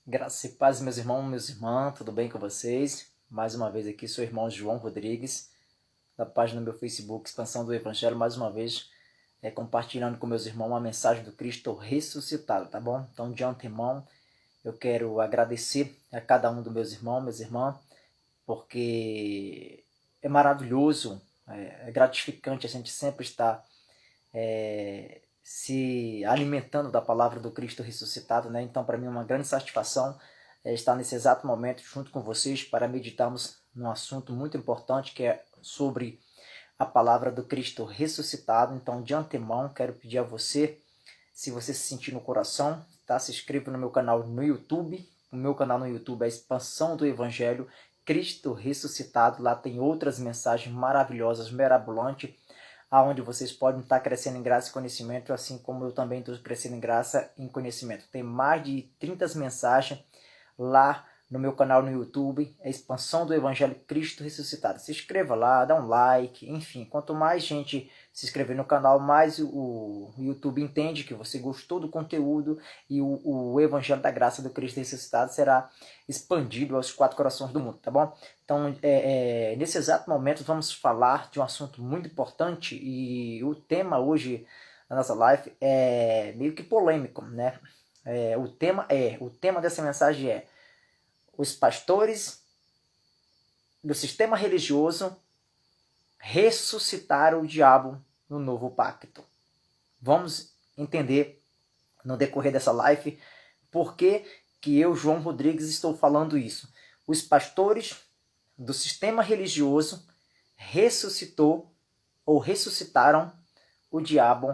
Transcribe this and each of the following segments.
Graça e paz, meus irmãos, meus irmãs, tudo bem com vocês? Mais uma vez aqui, sou o irmão João Rodrigues, da página do meu Facebook, Expansão do Evangelho, mais uma vez, compartilhando com meus irmãos uma mensagem do Cristo ressuscitado, tá bom? Então, de antemão, eu quero agradecer a cada um dos meus irmãos, minhas irmãs, porque é maravilhoso, é gratificante a gente sempre estar se alimentando da palavra do Cristo ressuscitado, né? Então, para mim é uma grande satisfação estar nesse exato momento junto com vocês para meditarmos num assunto muito importante que é sobre a palavra do Cristo ressuscitado. Então, de antemão, quero pedir a você, se você se sentir no coração, tá? Se inscreva no meu canal no YouTube. O meu canal no YouTube é a Expansão do Evangelho Cristo ressuscitado. Lá tem outras mensagens maravilhosas, mirabolantes, aonde vocês podem estar crescendo em graça e conhecimento, assim como eu também estou crescendo em graça e em conhecimento. Tem mais de 30 mensagens lá no meu canal no YouTube, a Expansão do Evangelho Cristo Ressuscitado. Se inscreva lá, dá um like, enfim, quanto mais gente se inscrever no canal, mais o YouTube entende que você gostou do conteúdo e o Evangelho da Graça do Cristo Ressuscitado será expandido aos 4 corações do mundo, tá bom? Então, nesse exato momento, vamos falar de um assunto muito importante e o tema hoje da nossa live é meio que polêmico, né? O tema dessa mensagem é: os pastores do sistema religioso ressuscitaram o diabo no novo pacto. Vamos entender no decorrer dessa live por que eu, João Rodrigues, estou falando isso. Os pastores do sistema religioso ressuscitaram o diabo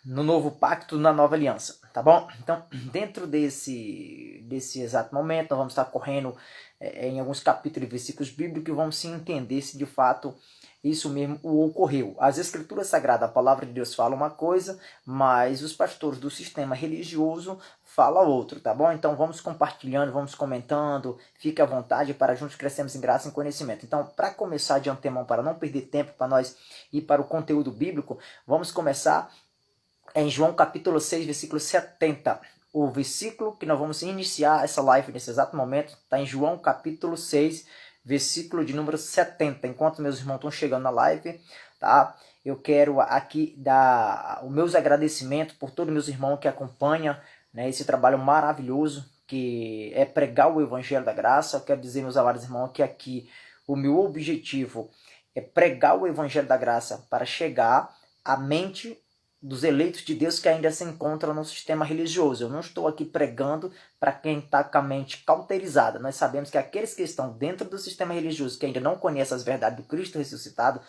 no novo pacto, na nova aliança, tá bom? Então, dentro desse exato momento, nós vamos estar correndo em alguns capítulos e versículos bíblicos e vamos se entender se de fato isso mesmo ocorreu. As escrituras sagradas, a palavra de Deus fala uma coisa, mas os pastores do sistema religioso falam outra, tá bom? Então vamos compartilhando, vamos comentando, fique à vontade para juntos crescermos em graça e em conhecimento. Então, para começar de antemão, para não perder tempo, para nós ir para o conteúdo bíblico, vamos começar em João capítulo 6, versículo 70. O versículo que nós vamos iniciar essa live nesse exato momento está em João capítulo 6, versículo de número 70. Enquanto meus irmãos estão chegando na live, tá? Eu quero aqui dar os meus agradecimentos por todos meus irmãos que acompanham, né, esse trabalho maravilhoso que é pregar o Evangelho da Graça. Eu quero dizer, meus amados irmãos, que aqui o meu objetivo é pregar o Evangelho da Graça para chegar à mente dos eleitos de Deus que ainda se encontram no sistema religioso. Eu não estou aqui pregando para quem está com a mente cauterizada. Nós sabemos que aqueles que estão dentro do sistema religioso, que ainda não conhecem as verdades do Cristo ressuscitado,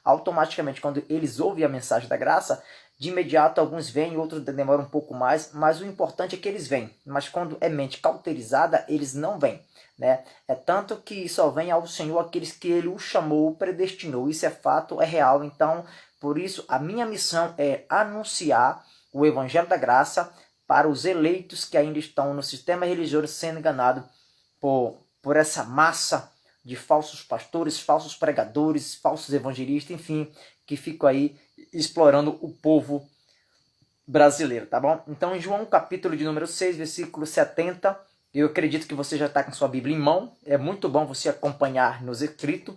automaticamente, quando eles ouvem a mensagem da graça, de imediato alguns vêm, outros demoram um pouco mais, mas o importante é que eles vêm. Mas quando é mente cauterizada, eles não vêm, né? É tanto que só vem ao Senhor aqueles que Ele o chamou, predestinou. Isso é fato, é real. Então, por isso, a minha missão é anunciar o Evangelho da Graça para os eleitos que ainda estão no sistema religioso sendo enganados por essa massa de falsos pastores, falsos pregadores, falsos evangelistas, enfim, que ficam aí explorando o povo brasileiro, tá bom? Então, em João capítulo de número 6, versículo 70, eu acredito que você já está com sua Bíblia em mão. É muito bom você acompanhar nos escritos.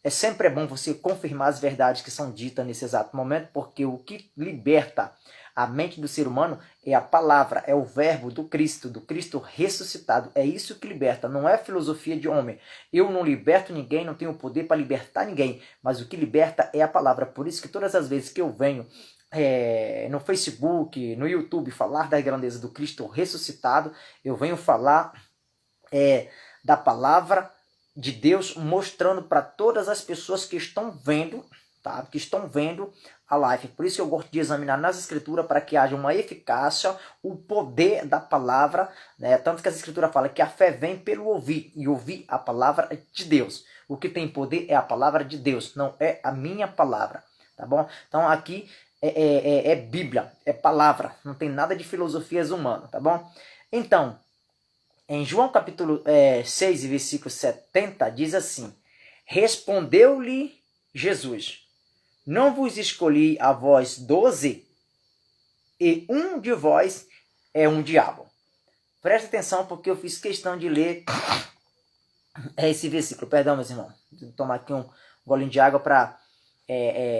É sempre bom você confirmar as verdades que são ditas nesse exato momento, porque o que liberta a mente do ser humano é a palavra, é o verbo do Cristo ressuscitado. É isso que liberta, não é filosofia de homem. Eu não liberto ninguém, não tenho poder para libertar ninguém, mas o que liberta é a palavra. Por isso que todas as vezes que eu venho no Facebook, no YouTube, falar da grandeza do Cristo ressuscitado, eu venho falar da palavra de Deus, mostrando para todas as pessoas que estão vendo, tá? Que estão vendo a live. Por isso eu gosto de examinar nas escrituras para que haja uma eficácia, o poder da palavra, né? Tanto que as escrituras falam que a fé vem pelo ouvir, e ouvir a palavra de Deus. O que tem poder é a palavra de Deus, não é a minha palavra, tá bom? Então aqui é Bíblia, é palavra, não tem nada de filosofias humanas, tá bom? Então, em João capítulo 6, versículo 70, diz assim: respondeu-lhe Jesus: não vos escolhi a vós 12, e um de vós é um diabo. Presta atenção porque eu fiz questão de ler esse versículo. Perdão, meus irmãos. Vou tomar aqui um golinho de água para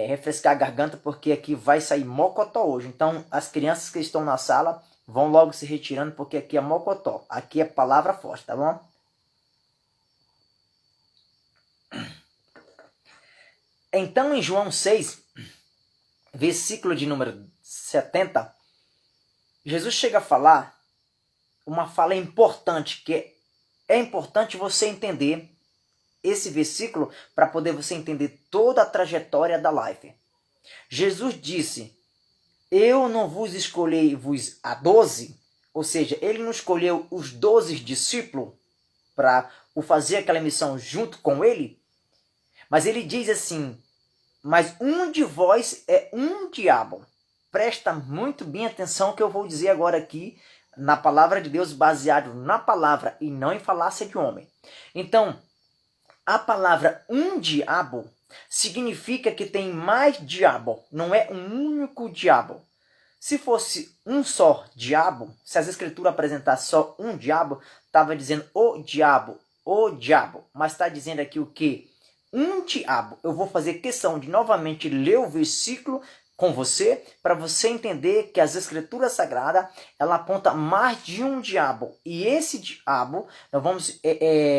refrescar a garganta, porque aqui vai sair mocotó hoje. Então, as crianças que estão na sala vão logo se retirando, porque aqui é mocotó. Aqui é palavra forte, tá bom? Então, em João 6, versículo de número 70, Jesus chega a falar uma fala importante, que é importante você entender esse versículo para poder você entender toda a trajetória da life. Jesus disse: eu não vos escolhi-vos a 12, ou seja, ele não escolheu os 12 discípulos para o fazer aquela missão junto com ele, mas ele diz assim: mas um de vós é um diabo. Presta muito bem atenção ao que eu vou dizer agora aqui na palavra de Deus, baseado na palavra e não em falácia de homem. Então, a palavra um diabo significa que tem mais diabo, não é um único diabo. Se fosse um só diabo, se as escrituras apresentassem só um diabo, estava dizendo o diabo, mas está dizendo aqui o quê? Um diabo. Eu vou fazer questão de novamente ler o versículo com você, para você entender que as escrituras sagradas, ela aponta mais de um diabo. E esse diabo, nós vamos,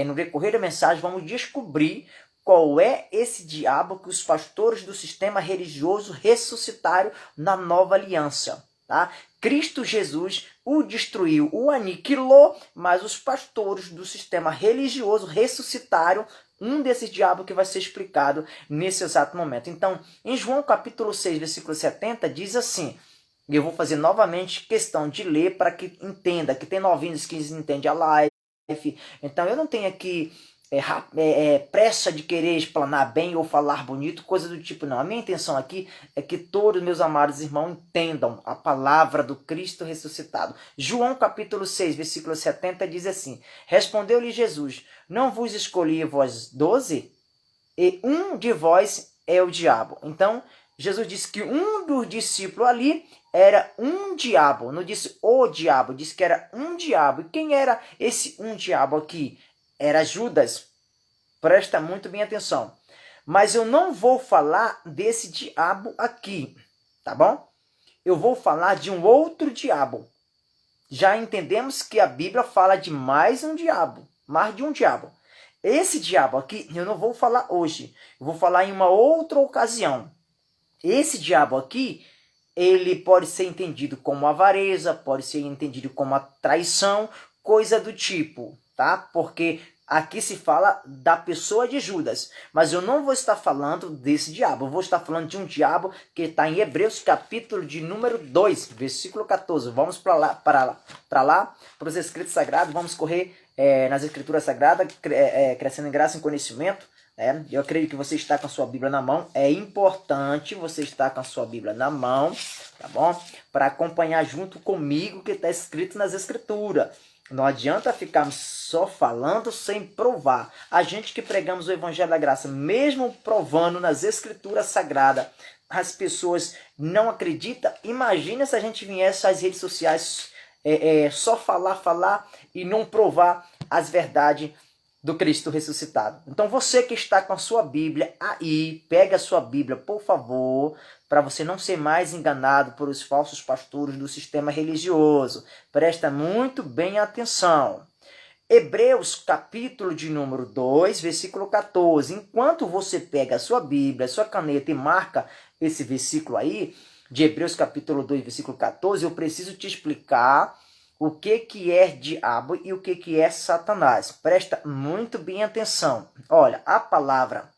no decorrer da mensagem, vamos descobrir qual é esse diabo que os pastores do sistema religioso ressuscitaram na nova aliança. Tá? Cristo Jesus o destruiu, o aniquilou, mas os pastores do sistema religioso ressuscitaram um desses diabos que vai ser explicado nesse exato momento. Então, em João capítulo 6, versículo 70, diz assim, e eu vou fazer novamente questão de ler para que entenda, que tem novinhos que entendem a live, então eu não tenho aqui pressa de querer explanar bem ou falar bonito, coisa do tipo, não. A minha intenção aqui é que todos meus amados irmãos entendam a palavra do Cristo ressuscitado. João capítulo 6, versículo 70 diz assim, respondeu-lhe Jesus, não vos escolhi vós 12? E um de vós é o diabo. Então, Jesus disse que um dos discípulos ali era um diabo, não disse o diabo, disse que era um diabo. E quem era esse um diabo aqui? Era Judas. Presta muito bem atenção. Mas eu não vou falar desse diabo aqui, tá bom? Eu vou falar de um outro diabo. Já entendemos que a Bíblia fala de mais um diabo, mais de um diabo. Esse diabo aqui eu não vou falar hoje. Eu vou falar em uma outra ocasião. Esse diabo aqui, ele pode ser entendido como avareza, pode ser entendido como a traição, coisa do tipo, tá? Porque aqui se fala da pessoa de Judas, mas eu não vou estar falando desse diabo, eu vou estar falando de um diabo que está em Hebreus capítulo de número 2, versículo 14. Vamos para os escritos sagrados, vamos correr nas escrituras sagradas, crescendo em graça e em conhecimento. Eu acredito que você está com a sua Bíblia na mão. É importante você estar com a sua Bíblia na mão, tá bom? Para acompanhar junto comigo o que está escrito nas escrituras. Não adianta ficarmos só falando sem provar. A gente que pregamos o Evangelho da Graça, mesmo provando nas escrituras sagradas, as pessoas não acreditam. Imagina se a gente viesse às redes sociais só falar e não provar as verdades do Cristo ressuscitado. Então você que está com a sua Bíblia aí, pega a sua Bíblia, por favor, para você não ser mais enganado por os falsos pastores do sistema religioso. Presta muito bem atenção. Hebreus capítulo de número 2, versículo 14. Enquanto você pega a sua Bíblia, a sua caneta e marca esse versículo aí, de Hebreus capítulo 2, versículo 14, eu preciso te explicar o que é diabo e o que é Satanás. Presta muito bem atenção. Olha, a palavra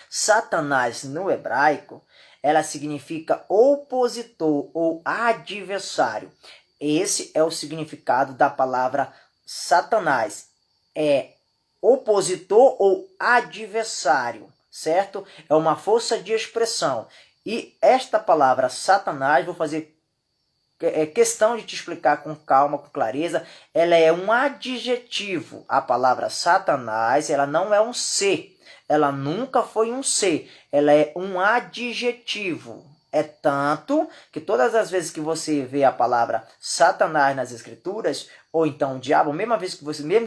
Satanás no hebraico, ela significa opositor ou adversário. Esse é o significado da palavra Satanás. É opositor ou adversário, certo? É uma força de expressão. E esta palavra Satanás, vou fazer questão de te explicar com calma, com clareza, ela é um adjetivo. A palavra Satanás, ela não é um ser. Ela nunca foi um ser. Ela é um adjetivo. É tanto que todas as vezes que você vê a palavra Satanás nas escrituras, ou então o diabo, mesmo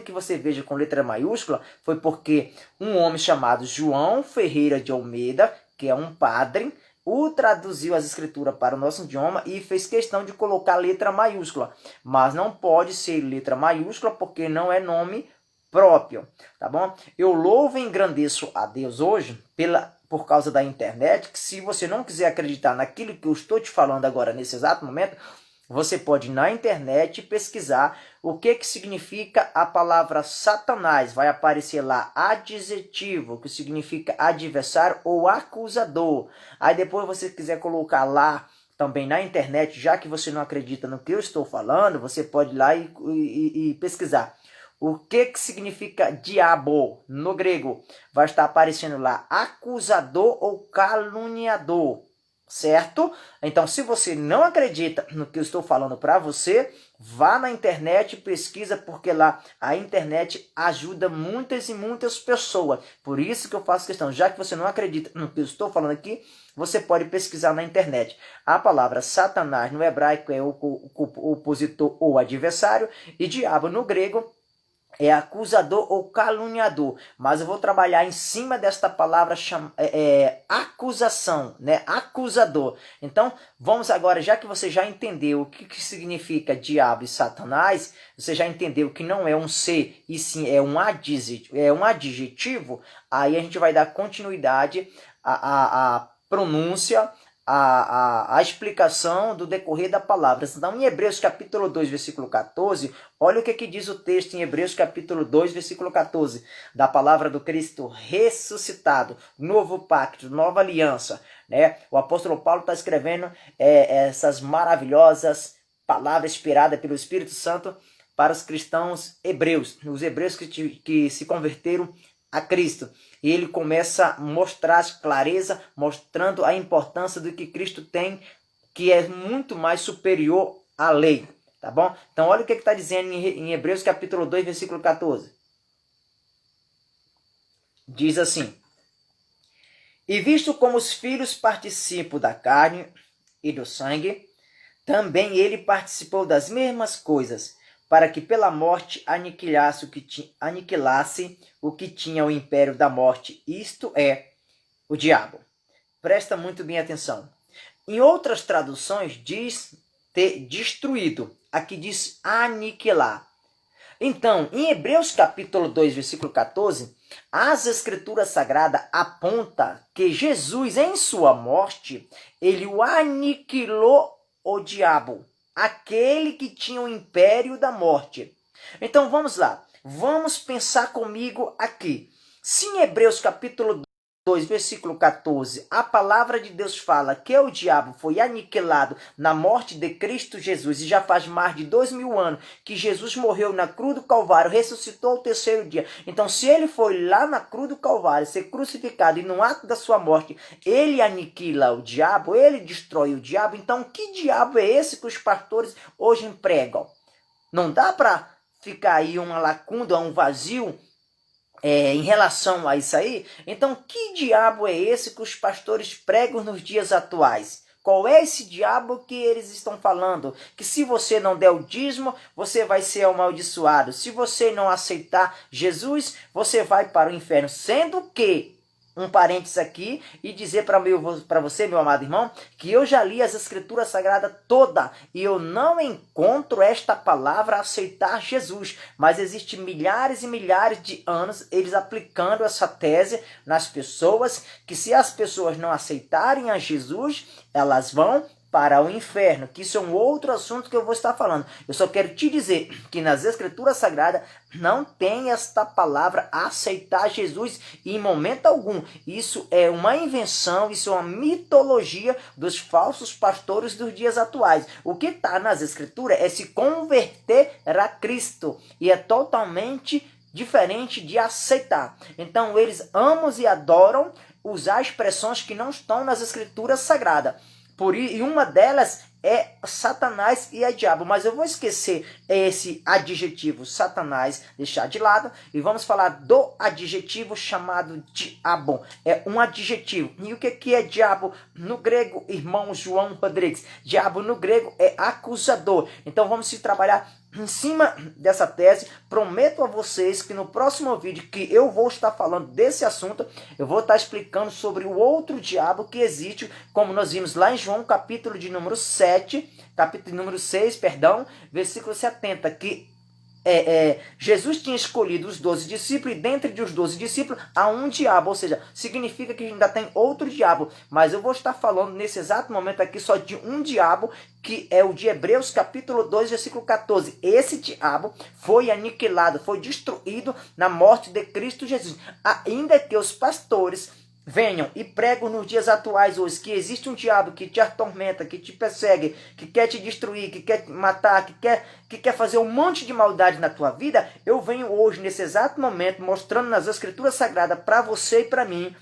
que você veja com letra maiúscula, foi porque um homem chamado João Ferreira de Almeida, que é um padre, o traduziu as escrituras para o nosso idioma e fez questão de colocar letra maiúscula. Mas não pode ser letra maiúscula porque não é nome próprio, tá bom? Eu louvo e engrandeço a Deus hoje por causa da internet, que se você não quiser acreditar naquilo que eu estou te falando agora nesse exato momento, você pode ir na internet pesquisar o que significa a palavra Satanás. Vai aparecer lá adjetivo, que significa adversário ou acusador. Aí depois você quiser colocar lá também na internet, já que você não acredita no que eu estou falando, você pode ir lá e pesquisar. O que significa diabo no grego? Vai estar aparecendo lá acusador ou caluniador, certo? Então, se você não acredita no que eu estou falando para você, vá na internet e pesquisa, porque lá a internet ajuda muitas e muitas pessoas. Por isso que eu faço questão, já que você não acredita no que eu estou falando aqui, você pode pesquisar na internet. A palavra Satanás no hebraico é o opositor ou adversário, e diabo no grego é acusador ou caluniador, mas eu vou trabalhar em cima desta palavra acusação, né? Acusador. Então, vamos agora, já que você já entendeu o que significa diabo e Satanás, você já entendeu que não é um ser, e sim é um adjetivo, aí a gente vai dar continuidade à pronúncia, a explicação do decorrer da palavra. Então, em Hebreus capítulo 2, versículo 14, olha o que diz o texto em Hebreus capítulo 2, versículo 14, da palavra do Cristo ressuscitado, novo pacto, nova aliança, né? O apóstolo Paulo está escrevendo essas maravilhosas palavras inspiradas pelo Espírito Santo para os cristãos hebreus, os hebreus que se converteram a Cristo. E ele começa a mostrar clareza, mostrando a importância do que Cristo tem, que é muito mais superior à lei, tá bom? Então olha o que está dizendo em Hebreus capítulo 2, versículo 14. Diz assim: e visto como os filhos participam da carne e do sangue, também ele participou das mesmas coisas, para que pela morte aniquilasse o que tinha o império da morte, isto é, o diabo. Presta muito bem atenção. Em outras traduções diz ter destruído, aqui diz aniquilar. Então, em Hebreus capítulo 2, versículo 14, as escrituras sagradas apontam que Jesus, em sua morte, ele o aniquilou o diabo, aquele que tinha o império da morte. Então vamos lá, vamos pensar comigo aqui. Se em Hebreus capítulo 2, versículo 14, a palavra de Deus fala que o diabo foi aniquilado na morte de Cristo Jesus, e já faz mais de 2000 anos que Jesus morreu na cruz do Calvário, ressuscitou ao terceiro dia. Então, se ele foi lá na cruz do Calvário ser crucificado, e no ato da sua morte ele aniquila o diabo, ele destrói o diabo, então que diabo é esse que os pastores hoje empregam? Não dá para ficar aí uma lacuna, um vazio em relação a isso aí. Então, que diabo é esse que os pastores pregam nos dias atuais? Qual é esse diabo que eles estão falando? Que se você não der o dízimo, você vai ser amaldiçoado. Se você não aceitar Jesus, você vai para o inferno. Sendo que, um parênteses aqui, e dizer para você, meu amado irmão, que eu já li as escrituras sagradas toda e eu não encontro esta palavra aceitar Jesus, mas existe milhares e milhares de anos eles aplicando essa tese nas pessoas, que se as pessoas não aceitarem a Jesus, elas vão para o inferno, que isso é um outro assunto que eu vou estar falando. Eu só quero te dizer que nas escrituras sagradas não tem esta palavra aceitar Jesus em momento algum. Isso é uma invenção, isso é uma mitologia dos falsos pastores dos dias atuais. O que está nas escrituras é se converter a Cristo, e é totalmente diferente de aceitar. Então eles amam e adoram usar expressões que não estão nas escrituras sagradas. E uma delas é Satanás e é diabo. Mas eu vou esquecer esse adjetivo Satanás, deixar de lado, e vamos falar do adjetivo chamado diabo. É um adjetivo. E o que é diabo no grego, irmão João Rodrigues? Diabo no grego é acusador. Então vamos se trabalhar em cima dessa tese. Prometo a vocês que no próximo vídeo que eu vou estar falando desse assunto, eu vou estar explicando sobre o outro diabo que existe, como nós vimos lá em João, capítulo de número 6, versículo 70, que Jesus tinha escolhido os 12 discípulos, e dentre os 12 discípulos há um diabo, ou seja, significa que ainda tem outro diabo, mas eu vou estar falando nesse exato momento aqui só de um diabo, que é o de Hebreus capítulo 2, versículo 14. Esse diabo foi aniquilado, foi destruído na morte de Cristo Jesus, ainda que os pastores venham e pregam nos dias atuais hoje que existe um diabo que te atormenta, que te persegue, que quer te destruir, que quer te matar, que quer fazer um monte de maldade na tua vida. Eu venho hoje, nesse exato momento, mostrando nas Escrituras Sagradas para você e para mim,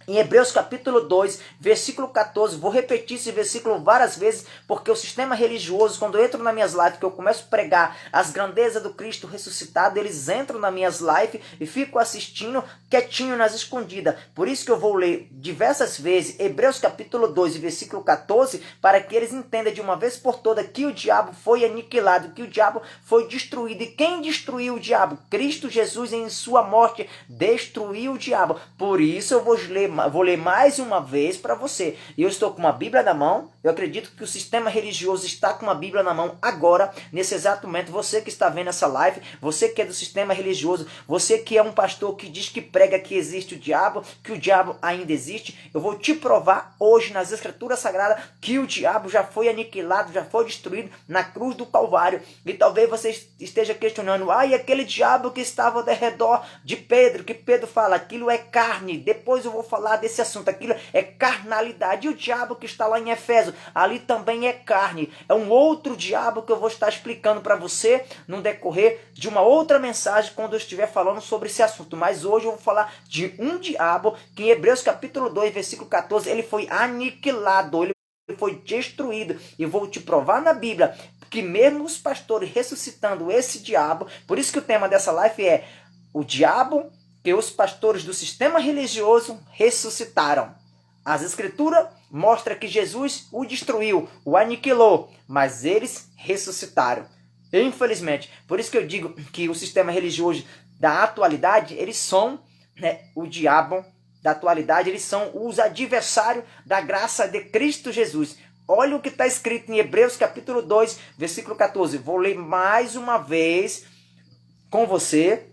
em Hebreus capítulo 2, versículo 14, vou repetir esse versículo várias vezes, porque o sistema religioso, quando eu entro nas minhas lives, que eu começo a pregar as grandezas do Cristo ressuscitado, eles entram nas minhas lives e ficam assistindo quietinho nas escondidas. Por isso que eu vou ler diversas vezes Hebreus capítulo 2, versículo 14, para que eles entendam de uma vez por todas que o diabo foi aniquilado, que o diabo foi destruído. E quem destruiu o diabo? Cristo Jesus, em sua morte, destruiu o diabo. Por isso eu vou ler mais uma vez para você. Eu estou com uma Bíblia na mão. Eu acredito que o sistema religioso está com uma Bíblia na mão agora, nesse exato momento. Você que está vendo essa live, você que é do sistema religioso, você que é um pastor que diz que prega que existe o diabo, que o diabo ainda existe, eu vou te provar hoje nas Escrituras Sagradas que o diabo já foi aniquilado, já foi destruído na cruz do Calvário. E talvez você esteja questionando, e aquele diabo que estava ao redor de Pedro, que Pedro fala, aquilo é carne. Depois eu vou falar desse assunto, aquilo é carnalidade. E o diabo que está lá em Efésios, ali também é carne. É um outro diabo que eu vou estar explicando para você no decorrer de uma outra mensagem, quando eu estiver falando sobre esse assunto. Mas hoje eu vou falar de um diabo que em Hebreus capítulo 2, versículo 14, ele foi aniquilado, ele foi destruído. E vou te provar na Bíblia que mesmo os pastores ressuscitando esse diabo, por isso que o tema dessa live é o diabo que os pastores do sistema religioso ressuscitaram. As Escrituras mostram que Jesus o destruiu, o aniquilou, mas eles ressuscitaram. Infelizmente, por isso que eu digo que o sistema religioso da atualidade, eles são o diabo da atualidade, eles são os adversários da graça de Cristo Jesus. Olha o que está escrito em Hebreus capítulo 2, versículo 14. Vou ler mais uma vez com você,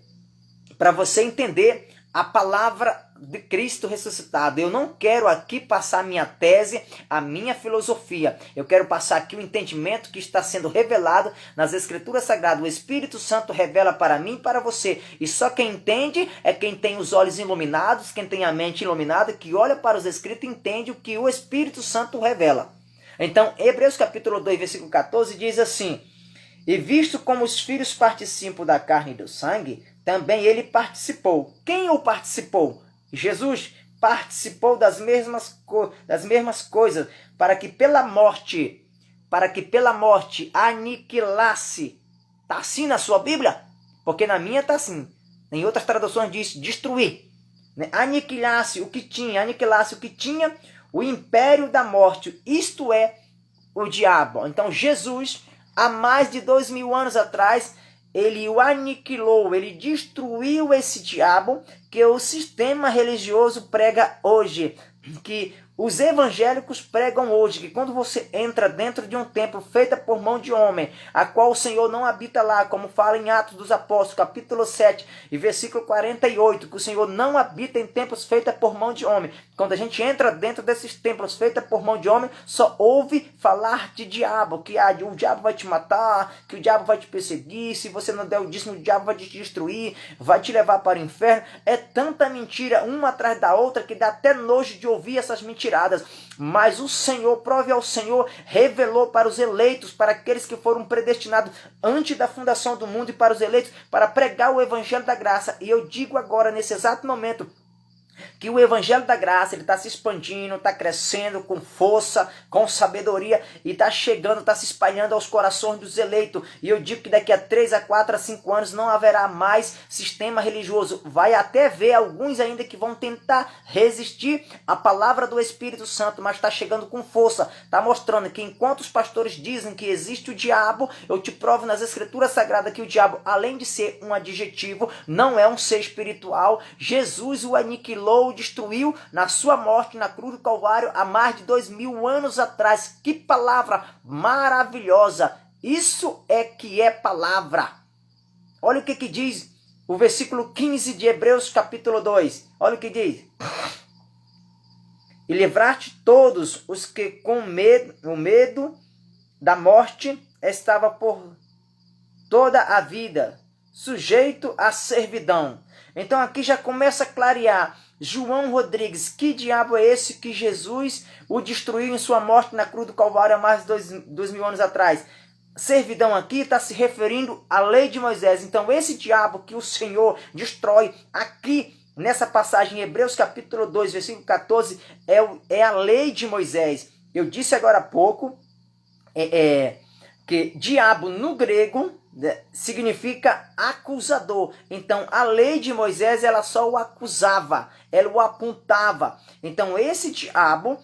para você entender a palavra de Cristo ressuscitado. Eu não quero aqui passar minha tese, a minha filosofia. Eu quero passar aqui o entendimento que está sendo revelado nas Escrituras Sagradas. O Espírito Santo revela para mim e para você. E só quem entende é quem tem os olhos iluminados, quem tem a mente iluminada, que olha para os Escritos e entende o que o Espírito Santo revela. Então, Hebreus capítulo 2, versículo 14 diz assim: e visto como os filhos participam da carne e do sangue, também ele participou. Quem o participou? Jesus participou das mesmas coisas, para que pela morte aniquilasse. Está assim na sua Bíblia? Porque na minha está assim. Em outras traduções diz destruir. Aniquilasse o que tinha, o império da morte, isto é, o diabo. Então Jesus, há mais de 2000 anos atrás, ele o aniquilou, ele destruiu esse diabo que o sistema religioso prega hoje, que os evangélicos pregam hoje, que quando você entra dentro de um templo feito por mão de homem, a qual o Senhor não habita lá, como fala em Atos dos Apóstolos, capítulo 7 e versículo 48, que o Senhor não habita em templos feitos por mão de homem. Quando a gente entra dentro desses templos feitos por mão de homem, só ouve falar de diabo, que o diabo vai te matar, que o diabo vai te perseguir, se você não der o dízimo, o diabo vai te destruir, vai te levar para o inferno. É tanta mentira, uma atrás da outra, que dá até nojo de ouvir essas mentiras. Mas o Senhor, prove ao Senhor, revelou para os eleitos, para aqueles que foram predestinados antes da fundação do mundo, e para os eleitos, para pregar o evangelho da graça. E eu digo agora, nesse exato momento, que o evangelho da graça ele está se expandindo, está crescendo com força, com sabedoria e está chegando, está se espalhando aos corações dos eleitos. E eu digo que daqui a 3, a 4, a 5 anos não haverá mais sistema religioso. Vai até ver alguns ainda que vão tentar resistir à palavra do Espírito Santo, mas está chegando com força. Está mostrando que enquanto os pastores dizem que existe o diabo, eu te provo nas escrituras sagradas que o diabo, além de ser um adjetivo, não é um ser espiritual. Jesus o aniquilou, o destruiu na sua morte na cruz do Calvário há mais de 2000 anos atrás. Que palavra maravilhosa! Isso é que é palavra. Olha o que diz o versículo 15 de Hebreus capítulo 2. Olha o que diz. E livrar-te todos os que com o medo da morte estava por toda a vida sujeito à servidão. Então aqui já começa a clarear. João Rodrigues, que diabo é esse que Jesus o destruiu em sua morte na cruz do Calvário há mais de 2000 anos atrás? Servidão aqui está se referindo à lei de Moisés. Então esse diabo que o Senhor destrói aqui nessa passagem em Hebreus capítulo 2, versículo 14, é a lei de Moisés. Eu disse agora há pouco que diabo no grego significa acusador. Então a lei de Moisés ela só o acusava, ela o apontava. Então esse diabo,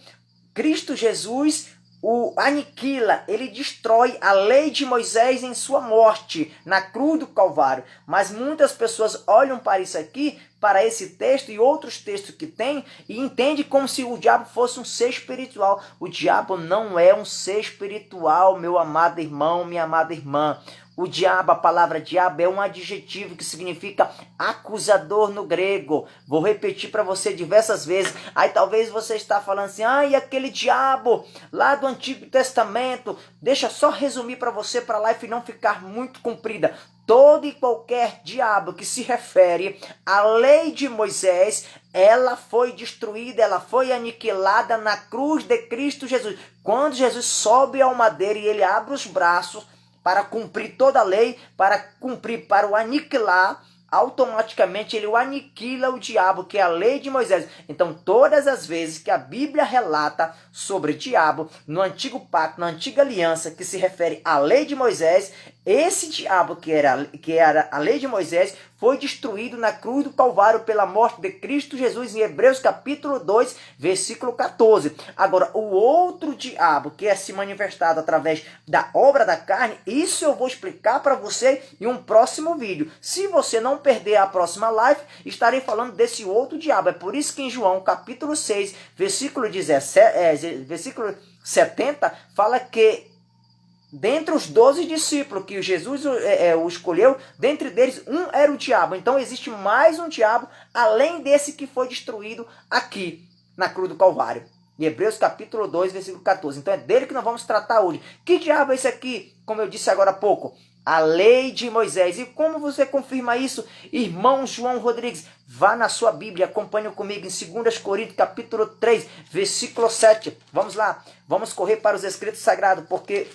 Cristo Jesus o aniquila, ele destrói a lei de Moisés em sua morte na cruz do Calvário. Mas muitas pessoas olham para isso aqui, para esse texto e outros textos que tem, e entendem como se o diabo fosse um ser espiritual. O diabo não é um ser espiritual, meu amado irmão, minha amada irmã. O diabo, a palavra diabo é um adjetivo que significa acusador no grego. Vou repetir para você diversas vezes. Aí talvez você está falando assim, e aquele diabo lá do Antigo Testamento. Deixa só resumir para você, para a live não ficar muito comprida. Todo e qualquer diabo que se refere à lei de Moisés, ela foi destruída, ela foi aniquilada na cruz de Cristo Jesus. Quando Jesus sobe ao madeiro e ele abre os braços, para cumprir toda a lei, para o aniquilar, automaticamente ele o aniquila o diabo, que é a lei de Moisés. Então, todas as vezes que a Bíblia relata sobre diabo, no antigo pacto, na antiga aliança, que se refere à lei de Moisés, esse diabo que era a lei de Moisés, foi destruído na cruz do Calvário pela morte de Cristo Jesus em Hebreus capítulo 2, versículo 14. Agora, o outro diabo que é se manifestado através da obra da carne, isso eu vou explicar para você em um próximo vídeo. Se você não perder a próxima live, estarei falando desse outro diabo. É por isso que em João capítulo 6, versículo 70, fala que dentre os 12 discípulos que Jesus o escolheu, dentre deles um era o diabo. Então existe mais um diabo, além desse que foi destruído aqui na cruz do Calvário. Em Hebreus capítulo 2, versículo 14. Então é dele que nós vamos tratar hoje. Que diabo é esse aqui? Como eu disse agora há pouco. A lei de Moisés. E como você confirma isso? Irmão João Rodrigues, vá na sua Bíblia, acompanhe comigo em 2 Coríntios capítulo 3, versículo 7. Vamos lá, vamos correr para os escritos sagrados, porque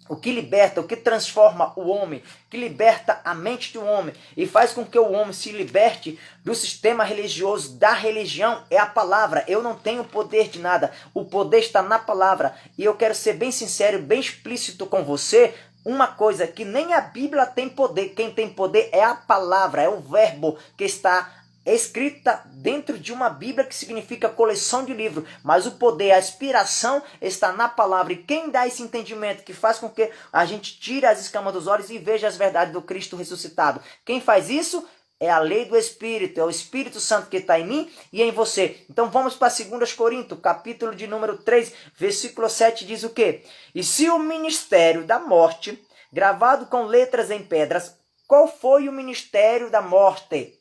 o que liberta, o que transforma o homem, que liberta a mente do homem e faz com que o homem se liberte do sistema religioso, da religião, é a palavra. Eu não tenho poder de nada, o poder está na palavra. E eu quero ser bem sincero, bem explícito com você, uma coisa que nem a Bíblia tem poder. Quem tem poder é a palavra, é o verbo que está escrita dentro de uma Bíblia, que significa coleção de livros, mas o poder, a inspiração está na palavra. E quem dá esse entendimento que faz com que a gente tire as escamas dos olhos e veja as verdades do Cristo ressuscitado? Quem faz isso é a lei do Espírito, é o Espírito Santo que está em mim e em você. Então vamos para 2 Coríntios, capítulo de número 3, versículo 7, diz o quê? E se o ministério da morte, gravado com letras em pedras, qual foi o ministério da morte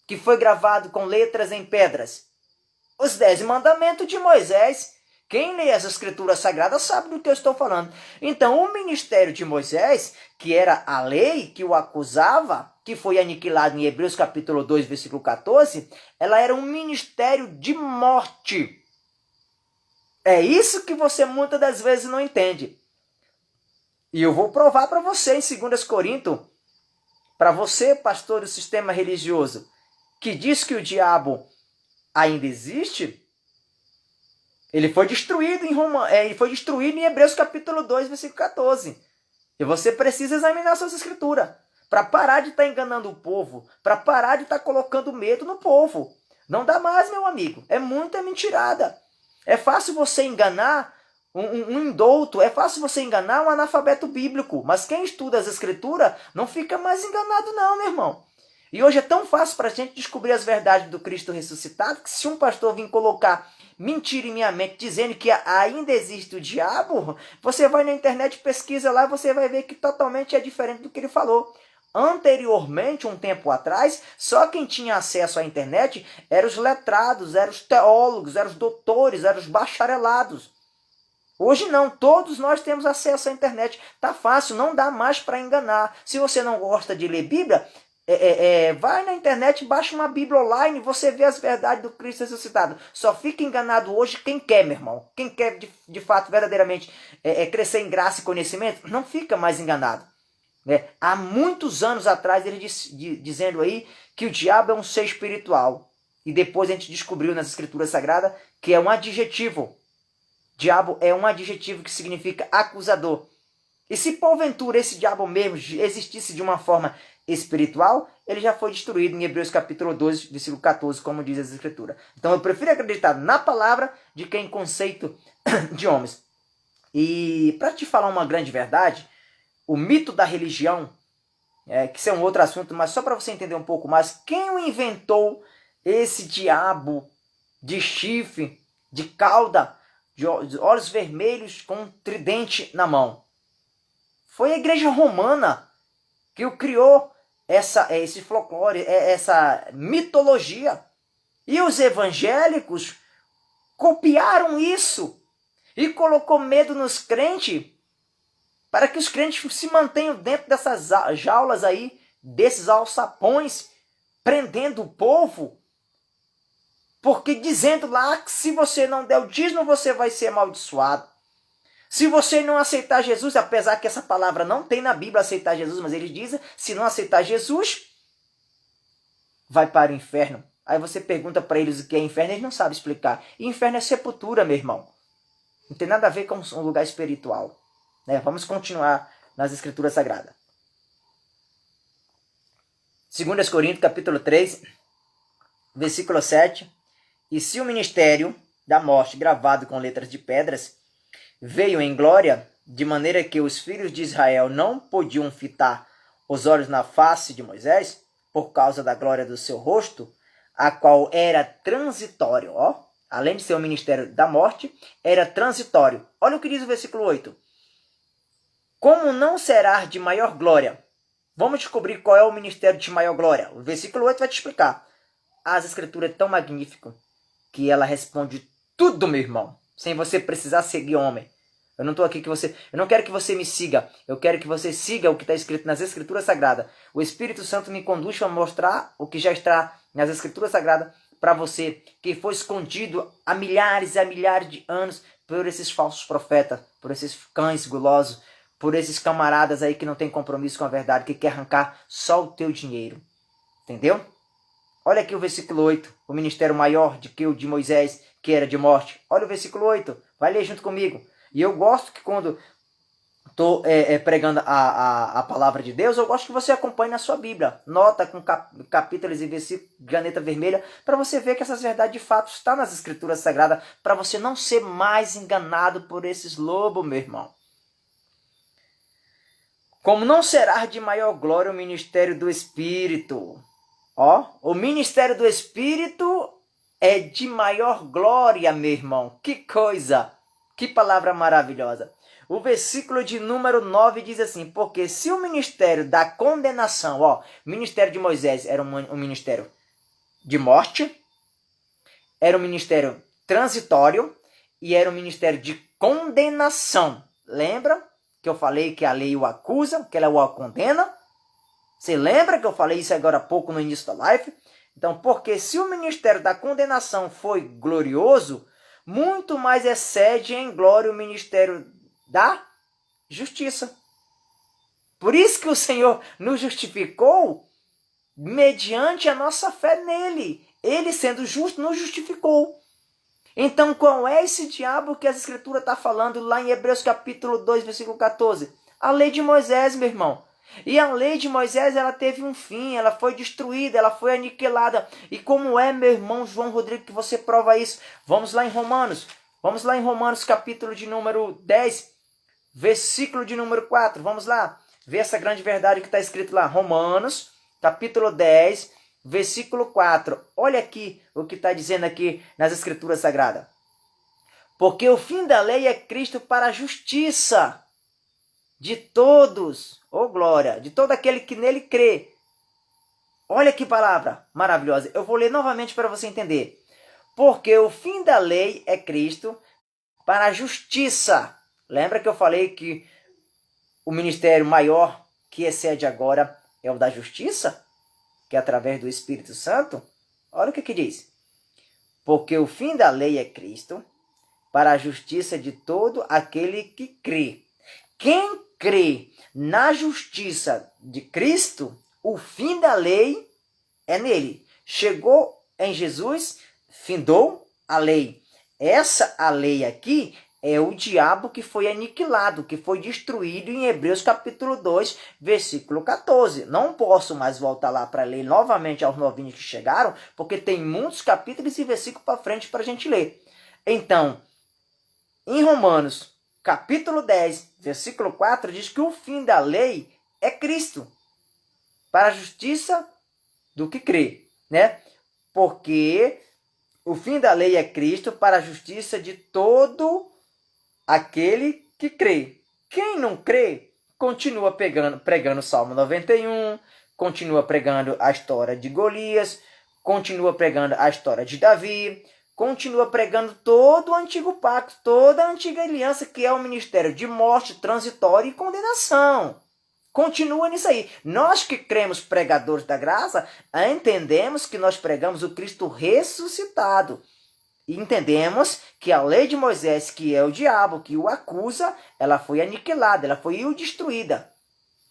que foi gravado com letras em pedras? Os 10 mandamentos de Moisés. Quem lê as escrituras sagradas sabe do que eu estou falando. Então, o ministério de Moisés, que era a lei que o acusava, que foi aniquilado em Hebreus capítulo 2, versículo 14, ela era um ministério de morte. É isso que você muitas das vezes não entende. E eu vou provar para você em 2 Coríntios, para você, pastor do sistema religioso, que diz que o diabo ainda existe, ele foi destruído ele foi destruído em Hebreus capítulo 2, versículo 14. E você precisa examinar suas escrituras para parar de estar enganando o povo, para parar de estar colocando medo no povo. Não dá mais, meu amigo. É muita mentirada. É fácil você enganar um indouto, é fácil você enganar um analfabeto bíblico, mas quem estuda as escrituras não fica mais enganado não, meu irmão. E hoje é tão fácil para a gente descobrir as verdades do Cristo ressuscitado que se um pastor vir colocar mentira em minha mente dizendo que ainda existe o diabo, você vai na internet, pesquisa lá, você vai ver que totalmente é diferente do que ele falou. Anteriormente, um tempo atrás, só quem tinha acesso à internet eram os letrados, eram os teólogos, eram os doutores, eram os bacharelados. Hoje não, todos nós temos acesso à internet. Tá fácil, não dá mais para enganar. Se você não gosta de ler Bíblia, vai na internet, baixa uma Bíblia online, você vê as verdades do Cristo ressuscitado. Só fica enganado hoje quem quer, meu irmão. Quem quer de fato, verdadeiramente, crescer em graça e conhecimento, não fica mais enganado. Há muitos anos atrás, ele dizendo aí que o diabo é um ser espiritual. E depois a gente descobriu nas Escrituras Sagradas que é um adjetivo. Diabo é um adjetivo que significa acusador. E se porventura esse diabo mesmo existisse de uma forma espiritual, ele já foi destruído em Hebreus capítulo 12, versículo 14, como diz as Escrituras. Então eu prefiro acreditar na palavra de que em conceito de homens. E para te falar uma grande verdade, o mito da religião, que isso é um outro assunto, mas só para você entender um pouco mais, quem o inventou esse diabo de chifre, de cauda, de olhos vermelhos com um tridente na mão? Foi a igreja romana que o criou esse folclore, essa mitologia. E os evangélicos copiaram isso e colocou medo nos crentes para que os crentes se mantenham dentro dessas jaulas aí, desses alçapões, prendendo o povo. Porque dizendo lá que se você não der o dízimo, você vai ser amaldiçoado. Se você não aceitar Jesus, apesar que essa palavra não tem na Bíblia aceitar Jesus, mas eles dizem, se não aceitar Jesus, vai para o inferno. Aí você pergunta para eles o que é inferno, eles não sabem explicar. E inferno é sepultura, meu irmão. Não tem nada a ver com um lugar espiritual. Vamos continuar nas Escrituras Sagradas. 2 Coríntios, capítulo 3, versículo 7. E se o ministério da morte, gravado com letras de pedras, veio em glória, de maneira que os filhos de Israel não podiam fitar os olhos na face de Moisés, por causa da glória do seu rosto, a qual era transitório. Além de ser o ministério da morte, era transitório. Olha o que diz o versículo 8. Como não será de maior glória? Vamos descobrir qual é o ministério de maior glória. O versículo 8 vai te explicar. As escrituras é tão magnífico que ela responde tudo, meu irmão, sem você precisar seguir homem. Eu não quero que você me siga. Eu quero que você siga o que está escrito nas Escrituras Sagradas. O Espírito Santo me conduz para mostrar o que já está nas Escrituras Sagradas para você, que foi escondido há milhares e milhares de anos por esses falsos profetas, por esses cães gulosos, por esses camaradas aí que não tem compromisso com a verdade, que quer arrancar só o teu dinheiro. Entendeu? Olha aqui o versículo 8, o ministério maior de que o de Moisés, que era de morte. Olha o versículo 8, vai ler junto comigo. E eu gosto que quando estou pregando a palavra de Deus, eu gosto que você acompanhe na sua Bíblia. Nota com capítulos e versículos de caneta vermelha, para você ver que essas verdades de fato estão nas Escrituras Sagradas, para você não ser mais enganado por esses lobos, meu irmão. Como não será de maior glória o ministério do Espírito? O ministério do Espírito é de maior glória, meu irmão. Que coisa! Que palavra maravilhosa. O versículo de número 9 diz assim, porque se o ministério da condenação, o ministério de Moisés era um ministério de morte, era um ministério transitório e era um ministério de condenação. Lembra que eu falei que a lei o acusa, que ela o condena? Você lembra que eu falei isso agora há pouco no início da live? Então, porque se o ministério da condenação foi glorioso, muito mais excede em glória o ministério da justiça. Por isso que o Senhor nos justificou mediante a nossa fé nele. Ele, sendo justo, nos justificou. Então, qual é esse diabo que as Escrituras estão falando lá em Hebreus capítulo 2, versículo 14? A lei de Moisés, meu irmão. E a lei de Moisés, ela teve um fim, ela foi destruída, ela foi aniquilada. E como é, meu irmão João Rodrigo, que você prova isso? Vamos lá em Romanos. Vamos lá em Romanos capítulo de número 10, versículo de número 4. Vamos lá ver essa grande verdade que está escrito lá. Romanos capítulo 10, versículo 4. Olha aqui o que está dizendo aqui nas Escrituras Sagradas. Porque o fim da lei é Cristo para a justiça de todos, oh glória, de todo aquele que nele crê. Olha que palavra maravilhosa. Eu vou ler novamente para você entender. Porque o fim da lei é Cristo para a justiça. Lembra que eu falei que o ministério maior que excede agora é o da justiça? Que é através do Espírito Santo? Olha o que diz. Porque o fim da lei é Cristo para a justiça de todo aquele que crê. Quem crê na justiça de Cristo, o fim da lei é nele. Chegou em Jesus, findou a lei. A lei aqui é o diabo que foi aniquilado, que foi destruído em Hebreus capítulo 2, versículo 14. Não posso mais voltar lá para ler novamente aos novinhos que chegaram, porque tem muitos capítulos e versículos para frente para a gente ler. Então, em Romanos capítulo 10, versículo 4, diz que o fim da lei é Cristo, para a justiça do que crê, né? Porque o fim da lei é Cristo para a justiça de todo aquele que crê. Quem não crê, continua pregando o Salmo 91, continua pregando a história de Golias, continua pregando a história de Davi, continua pregando todo o antigo pacto, toda a antiga aliança, que é o ministério de morte transitória e condenação. Continua nisso aí. Nós que cremos pregadores da graça, entendemos que nós pregamos o Cristo ressuscitado. E entendemos que a lei de Moisés, que é o diabo, que o acusa, ela foi aniquilada, ela foi destruída.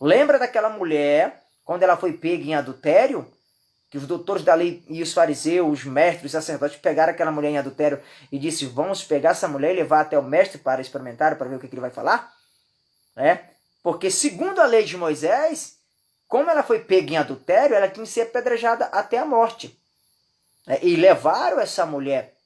Lembra daquela mulher, quando ela foi pega em adultério? Que os doutores da lei e os fariseus, os mestres, os sacerdotes pegaram aquela mulher em adultério e disse: vamos pegar essa mulher e levar até o mestre para experimentar, para ver o que ele vai falar? Porque segundo a lei de Moisés, como ela foi pega em adultério, ela tinha que ser apedrejada até a morte. E levaram essa mulher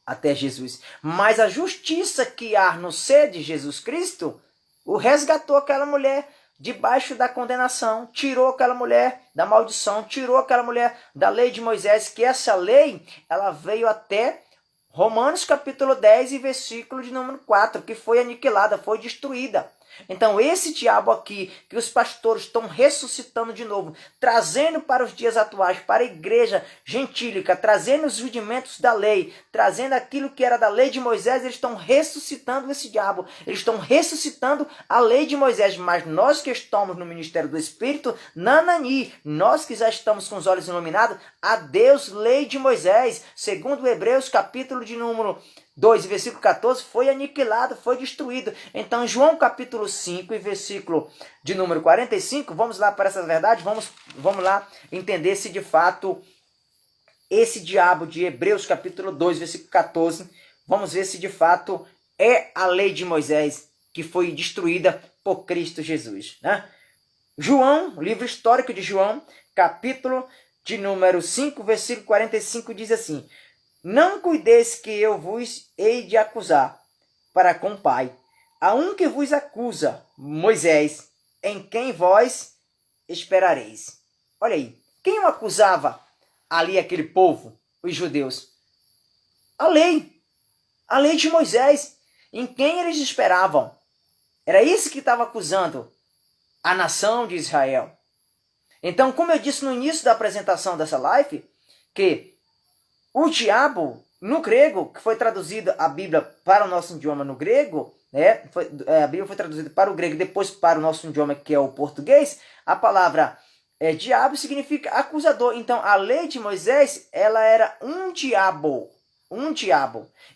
até Jesus. Mas a justiça que há no ser de Jesus Cristo o resgatou aquela mulher debaixo da condenação, tirou aquela mulher da maldição, tirou aquela mulher da lei de Moisés, que essa lei ela veio até Romanos capítulo 10 e versículo de número 4, que foi aniquilada, foi destruída. Então esse diabo aqui, que os pastores estão ressuscitando de novo, trazendo para os dias atuais, para a igreja gentílica, trazendo os rudimentos da lei, trazendo aquilo que era da lei de Moisés, eles estão ressuscitando esse diabo, eles estão ressuscitando a lei de Moisés. Mas nós que estamos no ministério do Espírito, nanani, nós que já estamos com os olhos iluminados, adeus lei de Moisés, segundo Hebreus capítulo de número 2, versículo 14, foi aniquilado, foi destruído. Então, João capítulo 5 e versículo de número 45, vamos lá para essa verdade, vamos lá entender se de fato esse diabo de Hebreus capítulo 2, versículo 14, vamos ver se de fato é a lei de Moisés que foi destruída por Cristo Jesus, né? João, livro histórico de João, capítulo de número 5, versículo 45, diz assim: não cuideis que eu vos hei de acusar para com o Pai. Há um que vos acusa, Moisés, em quem vós esperareis. Olha aí, quem o acusava ali aquele povo, os judeus? A lei de Moisés, em quem eles esperavam. Era isso que estava acusando a nação de Israel. Então, como eu disse no início da apresentação dessa live, que o diabo, no grego, que foi traduzida a Bíblia para o nosso idioma no grego, né? A Bíblia foi traduzida para o grego, depois para o nosso idioma, que é o português, a palavra diabo significa acusador. Então, a lei de Moisés, ela era um diabo.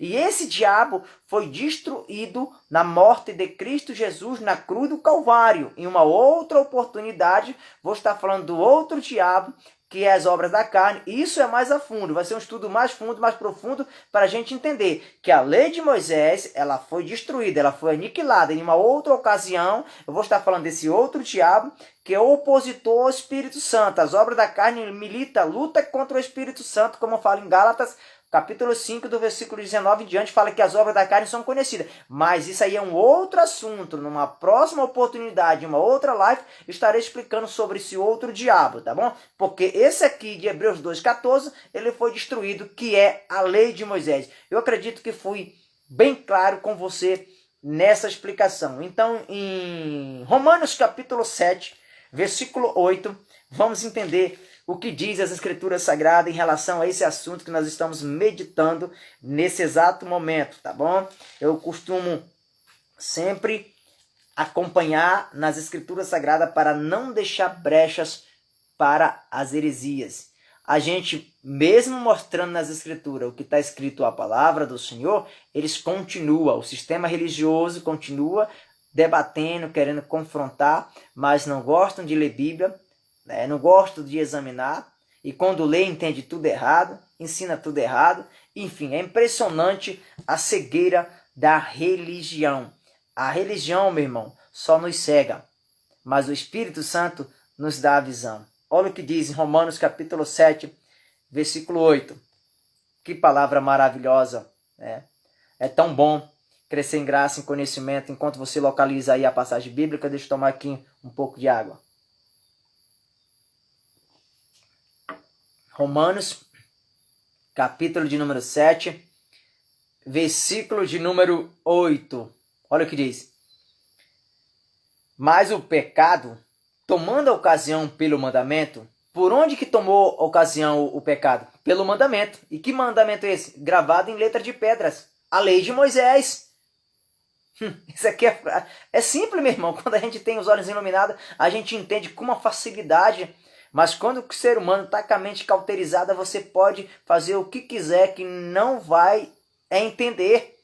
E esse diabo foi destruído na morte de Cristo Jesus na cruz do Calvário. Em uma outra oportunidade, vou estar falando do outro diabo, que é as obras da carne. Isso é mais a fundo, vai ser um estudo mais fundo, mais profundo, para a gente entender que a lei de Moisés, ela foi destruída, ela foi aniquilada em uma outra ocasião. Eu vou estar falando desse outro diabo, que é o opositor ao Espírito Santo. As obras da carne milita, luta contra o Espírito Santo, como fala em Gálatas, capítulo 5, do versículo 19 em diante, fala que as obras da carne são conhecidas. Mas isso aí é um outro assunto. Numa próxima oportunidade, uma outra live, estarei explicando sobre esse outro diabo, tá bom? Porque esse aqui de Hebreus 2,14, ele foi destruído, que é a lei de Moisés. Eu acredito que fui bem claro com você nessa explicação. Então, em Romanos capítulo 7, versículo 8, vamos entender o que diz as Escrituras Sagradas em relação a esse assunto que nós estamos meditando nesse exato momento, tá bom? Eu costumo sempre acompanhar nas Escrituras Sagradas para não deixar brechas para as heresias. A gente, mesmo mostrando nas Escrituras o que está escrito a palavra do Senhor, eles continuam, o sistema religioso continua debatendo, querendo confrontar, mas não gostam de ler Bíblia, não gostam de examinar, e quando lê entende tudo errado, ensina tudo errado. Enfim, é impressionante a cegueira da religião. A religião, meu irmão, só nos cega, mas o Espírito Santo nos dá a visão. Olha o que diz em Romanos capítulo 7, versículo 8. Que palavra maravilhosa, né? É tão bom crescer em graça, em conhecimento. Enquanto você localiza aí a passagem bíblica, deixa eu tomar aqui um pouco de água. Romanos, capítulo de número 7, versículo de número 8. Olha o que diz. Mas o pecado, tomando a ocasião pelo mandamento, por onde que tomou ocasião o pecado? Pelo mandamento. E que mandamento é esse? Gravado em letra de pedras. A lei de Moisés. Isso aqui é simples, meu irmão. Quando a gente tem os olhos iluminados, a gente entende com uma facilidade. Mas quando o ser humano está com a mente cauterizada, você pode fazer o que quiser que não vai entender.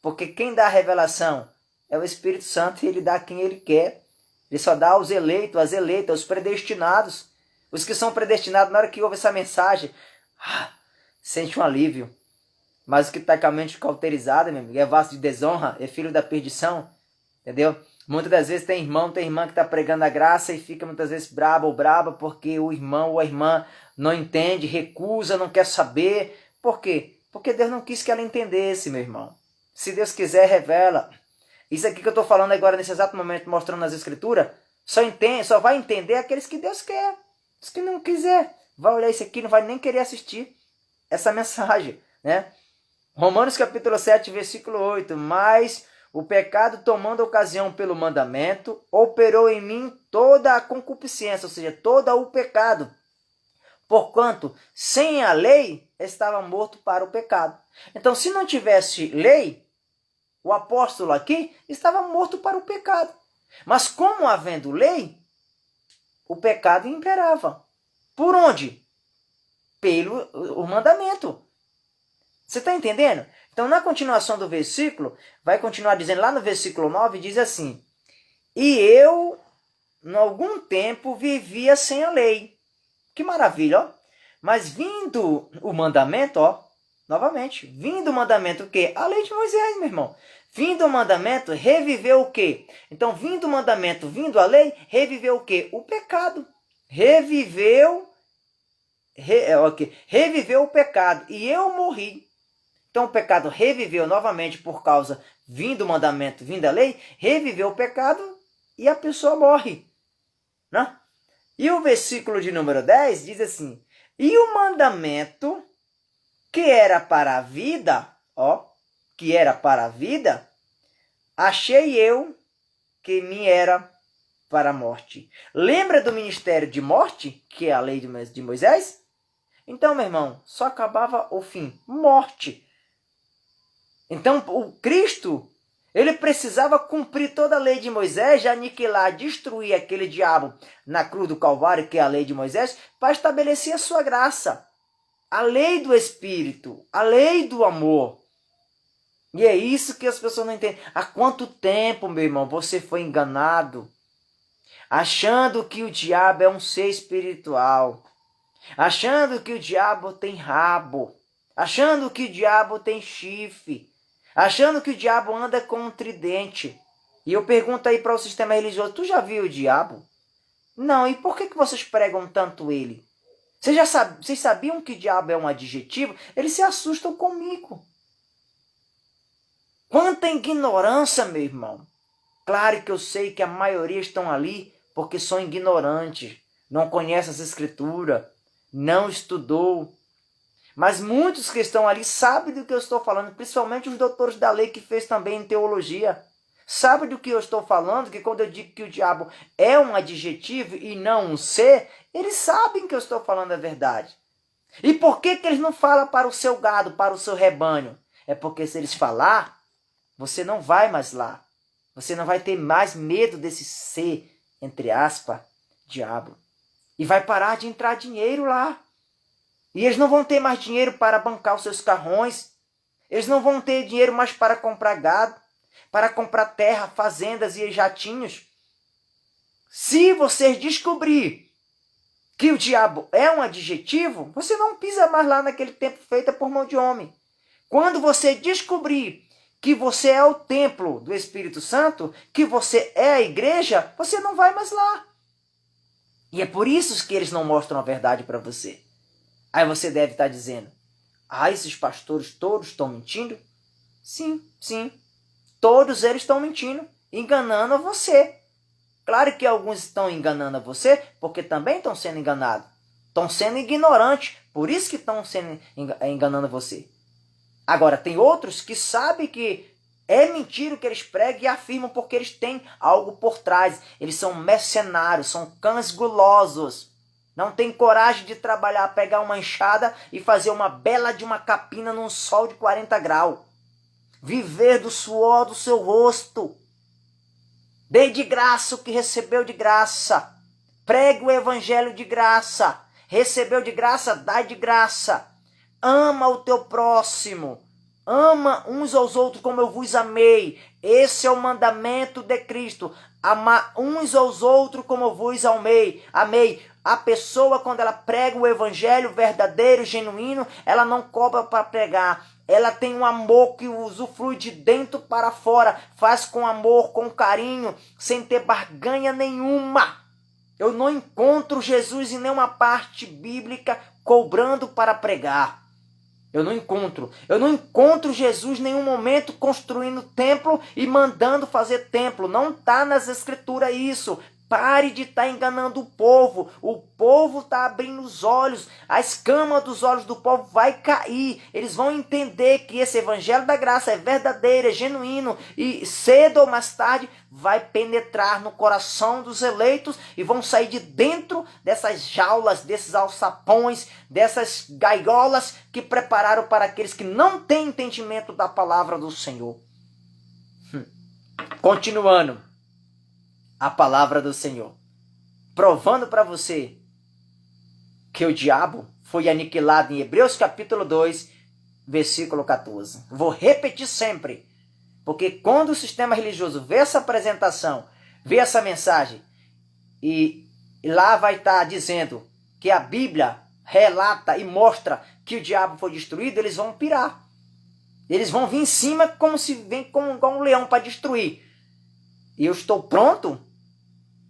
Porque quem dá a revelação é o Espírito Santo e ele dá a quem ele quer. Ele só dá aos eleitos, às eleitas, aos predestinados. Os que são predestinados, na hora que ouvem essa mensagem, sente um alívio. Mas o que está com a mente cauterizada, meu amigo, é vaso de desonra, é filho da perdição. Entendeu? Muitas das vezes tem irmão, tem irmã que está pregando a graça e fica muitas vezes brabo ou braba porque o irmão ou a irmã não entende, recusa, não quer saber. Por quê? Porque Deus não quis que ela entendesse, meu irmão. Se Deus quiser, revela. Isso aqui que eu estou falando agora, nesse exato momento, mostrando nas Escrituras, só vai entender aqueles que Deus quer. Os que não quiser, vai olhar isso aqui, não vai nem querer assistir essa mensagem, né? Romanos capítulo 7, versículo 8. Mas o pecado, tomando ocasião pelo mandamento, operou em mim toda a concupiscência, ou seja, todo o pecado. Porquanto, sem a lei, estava morto para o pecado. Então, se não tivesse lei, o apóstolo aqui estava morto para o pecado. Mas como havendo lei, o pecado imperava. Por onde? Pelo o mandamento. Você está entendendo? Então, na continuação do versículo, vai continuar dizendo lá no versículo 9, diz assim: E eu, em algum tempo, vivia sem a lei. Que maravilha, ó. Mas vindo o mandamento, ó, novamente, vindo o mandamento o quê? A lei de Moisés, meu irmão. Vindo o mandamento, reviveu o quê? Então, vindo o mandamento, vindo a lei, reviveu o quê? O pecado. Reviveu o pecado. E eu morri. Então o pecado reviveu novamente por causa, vindo o mandamento, vindo a lei, reviveu o pecado e a pessoa morre. Né? E o versículo de número 10 diz assim: E o mandamento que era para a vida, achei eu que me era para a morte. Lembra do ministério de morte, que é a lei de Moisés? Então, meu irmão, só acabava o fim, morte. Então, o Cristo, ele precisava cumprir toda a lei de Moisés, já aniquilar, destruir aquele diabo na cruz do Calvário, que é a lei de Moisés, para estabelecer a sua graça. A lei do Espírito, a lei do amor. E é isso que as pessoas não entendem. Há quanto tempo, meu irmão, você foi enganado, achando que o diabo é um ser espiritual, achando que o diabo tem rabo, achando que o diabo tem chifre, achando que o diabo anda com um tridente. E eu pergunto aí para o sistema religioso, tu já viu o diabo? Não, e por que vocês pregam tanto ele? Vocês sabiam que o diabo é um adjetivo? Eles se assustam comigo. Quanta ignorância, meu irmão. Claro que eu sei que a maioria estão ali porque são ignorantes, não conhecem as escrituras, não estudou. Mas muitos que estão ali sabem do que eu estou falando, principalmente os doutores da lei que fez também em teologia. Sabem do que eu estou falando, que quando eu digo que o diabo é um adjetivo e não um ser, eles sabem que eu estou falando a verdade. E por que eles não falam para o seu gado, para o seu rebanho? É porque se eles falar, você não vai mais lá. Você não vai ter mais medo desse ser, entre aspas, diabo. E vai parar de entrar dinheiro lá. E eles não vão ter mais dinheiro para bancar os seus carrões. Eles não vão ter dinheiro mais para comprar gado, para comprar terra, fazendas e jatinhos. Se você descobrir que o diabo é um adjetivo, você não pisa mais lá naquele templo feito por mão de homem. Quando você descobrir que você é o templo do Espírito Santo, que você é a igreja, você não vai mais lá. E é por isso que eles não mostram a verdade para você. Aí você deve estar dizendo, esses pastores todos estão mentindo? Sim, sim. Todos eles estão mentindo, enganando você. Claro que alguns estão enganando você, porque também estão sendo enganados. Estão sendo ignorantes, por isso que estão sendo enganando você. Agora, tem outros que sabem que é mentira o que eles pregam e afirmam porque eles têm algo por trás. Eles são mercenários, são cães gulosos. Não tem coragem de trabalhar, pegar uma enxada e fazer uma bela de uma capina num sol de 40 graus. Viver do suor do seu rosto. Dê de graça o que recebeu de graça. Pregue o evangelho de graça. Recebeu de graça, dá de graça. Ama o teu próximo. Ama uns aos outros como eu vos amei. Esse é o mandamento de Cristo. Amar uns aos outros como eu vos amei. A pessoa, quando ela prega o evangelho verdadeiro, genuíno, ela não cobra para pregar. Ela tem um amor que usufrui de dentro para fora. Faz com amor, com carinho, sem ter barganha nenhuma. Eu não encontro Jesus em nenhuma parte bíblica cobrando para pregar. Eu não encontro Jesus em nenhum momento construindo templo e mandando fazer templo. Não está nas escrituras isso. Pare de estar enganando o povo. O povo está abrindo os olhos. A escama dos olhos do povo vai cair. Eles vão entender que esse evangelho da graça é verdadeiro, é genuíno. E cedo ou mais tarde vai penetrar no coração dos eleitos e vão sair de dentro dessas jaulas, desses alçapões, dessas gaiolas que prepararam para aqueles que não têm entendimento da palavra do Senhor. Continuando. A palavra do Senhor, provando para você que o diabo foi aniquilado em Hebreus capítulo 2, versículo 14. Vou repetir sempre, porque quando o sistema religioso vê essa apresentação, vê essa mensagem, e lá vai estar dizendo que a Bíblia relata e mostra que o diabo foi destruído, eles vão pirar. Eles vão vir em cima como se vem como um leão para destruir. E eu estou pronto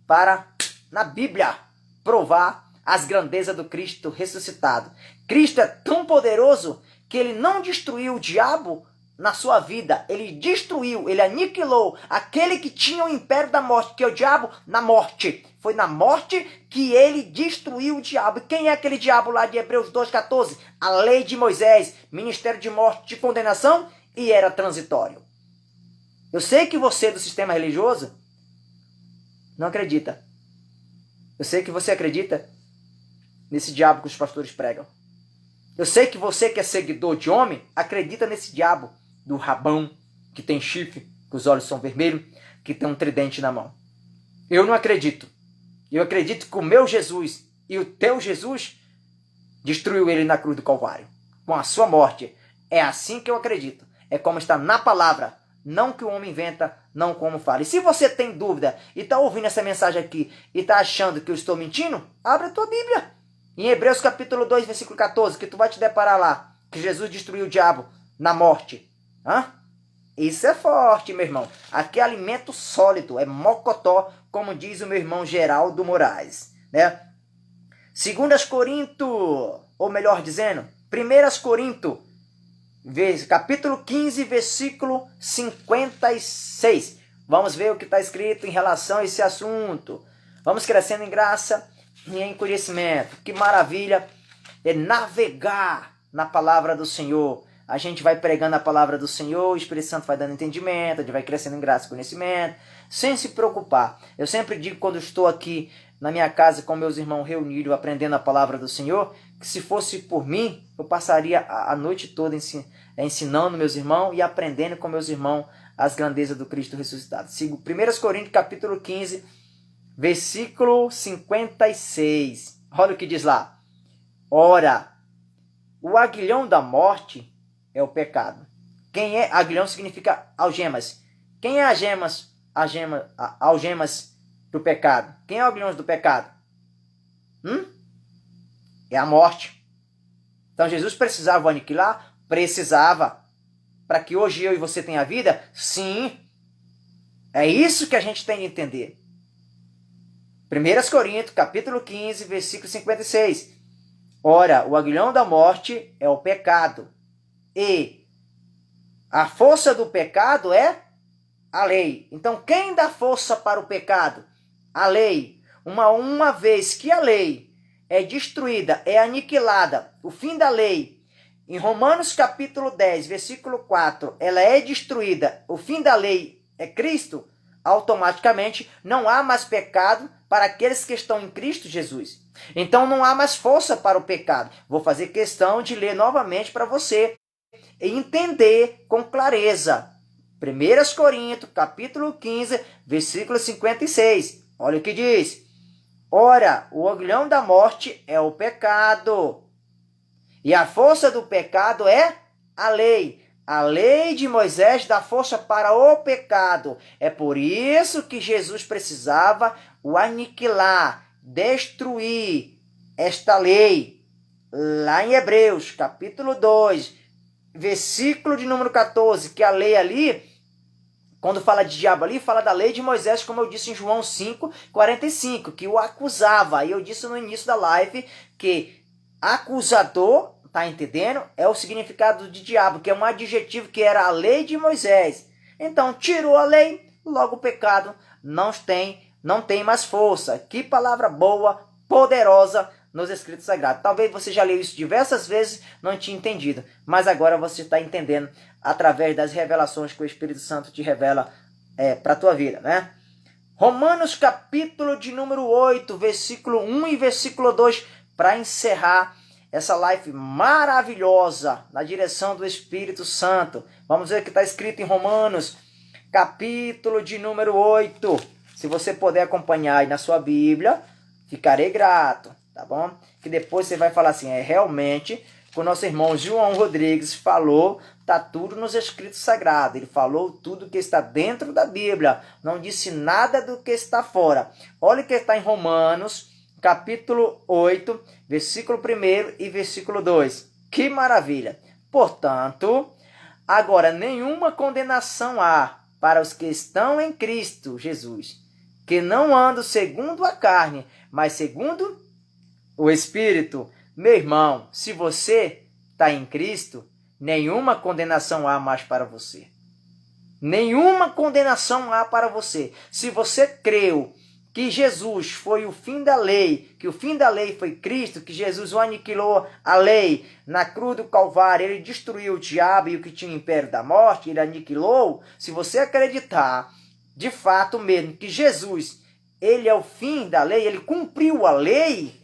para, na Bíblia, provar as grandezas do Cristo ressuscitado. Cristo é tão poderoso que ele não destruiu o diabo na sua vida. Ele destruiu, ele aniquilou aquele que tinha o império da morte, que é o diabo na morte. Foi na morte que ele destruiu o diabo. E quem é aquele diabo lá de Hebreus 2,14? A lei de Moisés, ministério de morte, de condenação, e era transitório. Eu sei que você do sistema religioso não acredita. Eu sei que você acredita nesse diabo que os pastores pregam. Eu sei que você que é seguidor de homem acredita nesse diabo do rabão, que tem chifre, que os olhos são vermelhos, que tem um tridente na mão. Eu não acredito. Eu acredito que o meu Jesus e o teu Jesus destruiu ele na cruz do Calvário, com a sua morte. É assim que eu acredito. É como está na palavra. Não que o homem inventa, não como fala. E se você tem dúvida e está ouvindo essa mensagem aqui e está achando que eu estou mentindo, abre a tua Bíblia. Em Hebreus capítulo 2, versículo 14, que tu vai te deparar lá, que Jesus destruiu o diabo na morte. Hã? Isso é forte, meu irmão. Aqui é alimento sólido, é mocotó, como diz o meu irmão Geraldo Moraes, né? 2 Coríntios, ou melhor dizendo, 1 Coríntios, capítulo 15, versículo 56. Vamos ver o que está escrito em relação a esse assunto. Vamos crescendo em graça e em conhecimento. Que maravilha é navegar na palavra do Senhor. A gente vai pregando a palavra do Senhor, o Espírito Santo vai dando entendimento, a gente vai crescendo em graça e conhecimento, sem se preocupar. Eu sempre digo, quando estou aqui na minha casa com meus irmãos reunidos, aprendendo a palavra do Senhor, que se fosse por mim, eu passaria a noite toda ensinando meus irmãos e aprendendo com meus irmãos as grandezas do Cristo ressuscitado. Sigo 1 Coríntios capítulo 15, versículo 56. Olha o que diz lá. Ora, o aguilhão da morte é o pecado. Quem é? Aguilhão significa algemas. Quem é algemas do pecado? Quem é aguilhões do pecado? É a morte. Então Jesus precisava aniquilar? Precisava. Para que hoje eu e você tenha vida? Sim. É isso que a gente tem de entender. 1 Coríntios, capítulo 15, versículo 56. Ora, o aguilhão da morte é o pecado. E a força do pecado é a lei. Então, quem dá força para o pecado? A lei. Uma vez que a lei é destruída, é aniquilada, o fim da lei, em Romanos capítulo 10, versículo 4, ela é destruída, o fim da lei é Cristo, automaticamente não há mais pecado para aqueles que estão em Cristo Jesus. Então não há mais força para o pecado. Vou fazer questão de ler novamente para você e entender com clareza. 1 Coríntios, capítulo 15, versículo 56. Olha o que diz. Ora, o aguilhão da morte é o pecado. E a força do pecado é a lei. A lei de Moisés dá força para o pecado. É por isso que Jesus precisava o aniquilar, destruir esta lei. Lá em Hebreus, capítulo 2, versículo de número 14, que a lei ali, quando fala de diabo ali, fala da lei de Moisés, como eu disse em João 5, 45, que o acusava. E eu disse no início da live que acusador, tá entendendo? É o significado de diabo, que é um adjetivo que era a lei de Moisés. Então, tirou a lei, logo o pecado não tem mais força. Que palavra boa, poderosa nos escritos sagrados. Talvez você já leu isso diversas vezes, não tinha entendido. Mas agora você está entendendo através das revelações que o Espírito Santo te revela para a tua vida, né? Romanos capítulo de número 8, versículo 1 e versículo 2, para encerrar essa live maravilhosa na direção do Espírito Santo. Vamos ver o que está escrito em Romanos, capítulo de número 8. Se você puder acompanhar aí na sua Bíblia, ficarei grato, tá bom? Que depois você vai falar assim, realmente, o nosso irmão João Rodrigues falou, tá tudo nos escritos sagrados. Ele falou tudo que está dentro da Bíblia, não disse nada do que está fora. Olha o que está em Romanos, capítulo 8, versículo 1 e versículo 2. Que maravilha! Portanto, agora nenhuma condenação há para os que estão em Cristo Jesus, que não andam segundo a carne, mas segundo o Espírito. Meu irmão, se você está em Cristo, nenhuma condenação há mais para você. Nenhuma condenação há para você. Se você creu que Jesus foi o fim da lei, que o fim da lei foi Cristo, que Jesus o aniquilou a lei na cruz do Calvário, ele destruiu o diabo e o que tinha o império da morte, ele aniquilou. Se você acreditar de fato mesmo que Jesus, ele é o fim da lei, ele cumpriu a lei,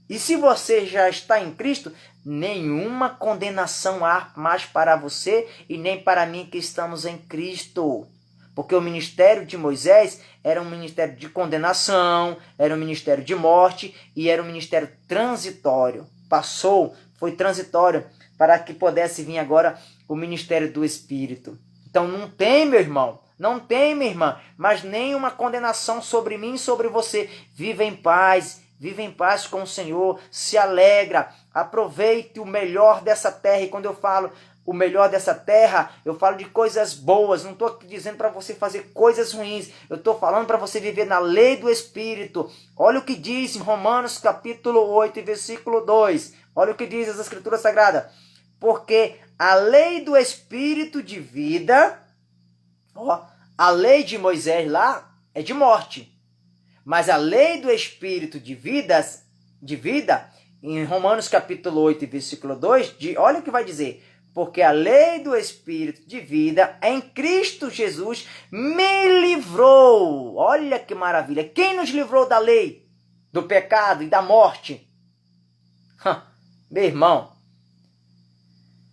e se você já está em Cristo, nenhuma condenação há mais para você e nem para mim que estamos em Cristo. Porque o ministério de Moisés era um ministério de condenação, era um ministério de morte e era um ministério transitório. Passou, foi transitório, para que pudesse vir agora o ministério do Espírito. Então não tem, meu irmão, não tem, minha irmã, mas nenhuma condenação sobre mim e sobre você. Viva em paz, vive em paz com o Senhor, se alegra, aproveite o melhor dessa terra. E quando eu falo o melhor dessa terra, eu falo de coisas boas, não estou dizendo para você fazer coisas ruins, eu estou falando para você viver na lei do Espírito. Olha o que diz em Romanos capítulo 8, versículo 2, olha o que diz as Escrituras Sagradas: porque a lei do Espírito de vida, ó, a lei de Moisés lá é de morte, mas a lei do Espírito de vida, em Romanos capítulo 8, versículo 2, olha o que vai dizer: porque a lei do Espírito de vida em Cristo Jesus me livrou. Olha que maravilha. Quem nos livrou da lei, do pecado e da morte? Meu irmão,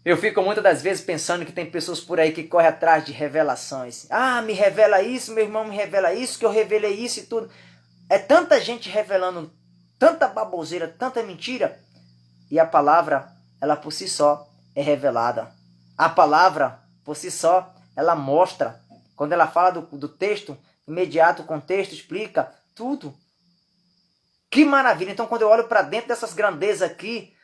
eu fico muitas das vezes pensando que tem pessoas por aí que correm atrás de revelações. Me revela isso, meu irmão me revela isso, que eu revelei isso e tudo. É tanta gente revelando tanta baboseira, tanta mentira. E a palavra, ela por si só é revelada. A palavra, por si só, ela mostra. Quando ela fala do texto, imediato o contexto explica tudo. Que maravilha! Então, quando eu olho para dentro dessas grandezas aqui,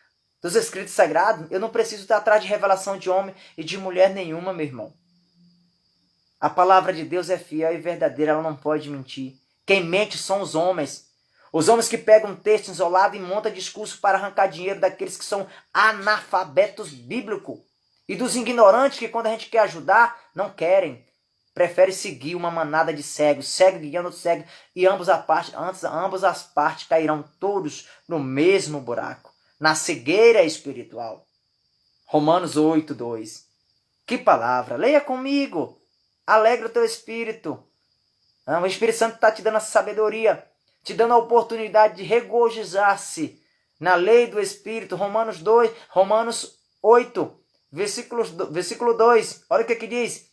dos escritos sagrados, eu não preciso estar atrás de revelação de homem e de mulher nenhuma, meu irmão. A palavra de Deus é fiel e verdadeira, ela não pode mentir. Quem mente são os homens. Os homens que pegam um texto isolado e montam discurso para arrancar dinheiro daqueles que são analfabetos bíblicos. E dos ignorantes que, quando a gente quer ajudar, não querem. Preferem seguir uma manada de cegos, cego guiando outro cego, e ambas as partes cairão todos no mesmo buraco, na cegueira espiritual. Romanos 8, 2. Que palavra! Leia comigo. Alegra o teu espírito. O Espírito Santo está te dando essa sabedoria, te dando a oportunidade de regozijar-se na lei do Espírito. Romanos 8, versículo 2. Olha o que diz.